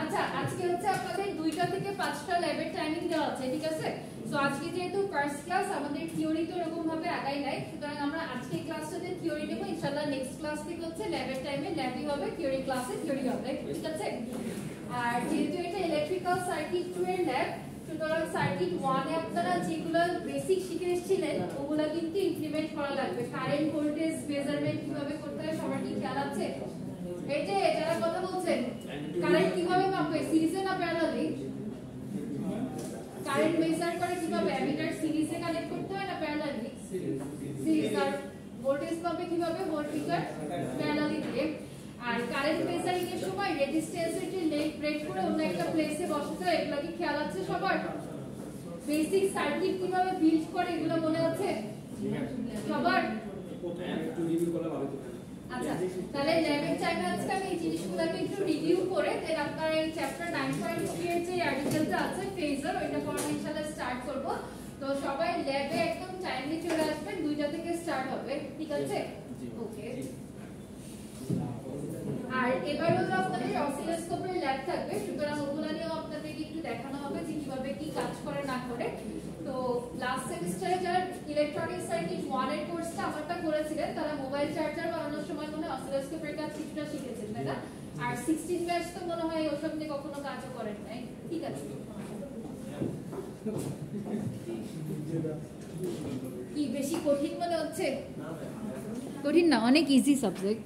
আচ্ছা, আজকে হচ্ছে আপনাদের 2টা থেকে 5টা ল্যাবের টাইমিং দেওয়া আছে, ঠিক আছে? সো আজকে যেহেতু ফার্স্ট ক্লাস, আমাদের থিওরি তো এরকম ভাবে আগাই নাই, সুতরাং আমরা আজকে ক্লাসটাতে থিওরি নেব। ইনশাআল্লাহ নেক্সট ক্লাস থেকে হচ্ছে ল্যাবের টাইমে ল্যাবই হবে, থিওরি ক্লাসে থিওরি হবে, ঠিক আছে? আর যেহেতু এটা ইলেকট্রিক্যাল সার্কিট 2 এর ল্যাব, সুতরাং সার্কিট 1 এ আপনারা যেগুলো বেসিক শিখে এসেছিলেন ওগুলো কিন্তু ইমপ্লিমেন্ট করা লাগবে। কারেন্ট ভোল্টেজ মেজারমেন্ট কিভাবে করতে হয় সবার কি খেয়াল আছে? এই যে যারা কথা বলছেন, কারেন্ট কিভাবে মাপবে? সিরিজে না প্যারালালি? কারেন্ট মেজার করে কিভাবে? অ্যামিটার সিরিজে কানেক্ট করতে হয় না প্যারালালি? সিরিজ। আর ভোল্টেজ মাপবে কিভাবে? ভোল্টমিটার প্যারালালি দিয়ে। আর কারেন্ট মেজারিং এর সময় রেজিস্ট্যান্সের যে লেগ ব্রেক করে অন্য একটা প্লেসে বসাতে হয়, এগুলো কি খেয়াল আছে সবার? বেসিক সার্কিট কিভাবে বিল্ড করে এগুলো মনে আছে সবার? প্রথমে একটু রিভিউ করলে ভালো হতো। আচ্ছা তাহলে ল্যাবের টাইমে আজকে আমি এই জিনিসগুলোকে একটু রিভিউ করে দেন আপনারা এই চ্যাপ্টার 9.3 এর যে আর্টিকেলটা আছে ফেজার ওইটা পড়া ইনশাআল্লাহ স্টার্ট করব। তো সবাই ল্যাবে একদম টাইমলি চলে আসবেন, 2টা থেকে স্টার্ট হবে, ঠিক আছে? ওকে। আর এবার হলো আপনাদের অসিলোস্কোপের ল্যাব থাকবে, সুতরাং ওগুলো নিয়েও আপনাদেরকে একটু দেখানো হবে যে কিভাবে কি কাজ করে না করে। তো লাস্ট সেমিস্টারে যারা ইলেকট্রনিক সার্কিট 1 এর কোর্সটা আমারটা করেছিলেন তারা মোবাইল চার্জার বানানোর সময় মনে হয় অসিলোস্কোপের কাজ কিছুটা শিখেছেন, তাই না? আর 16 ব্যাচ তো মনে হয় ওসব নিয়ে কখনো কাজও করেন নাই, ঠিক আছে? কি বেশি কঠিন মনে হচ্ছে? কঠিন না, অনেক ইজি সাবজেক্ট।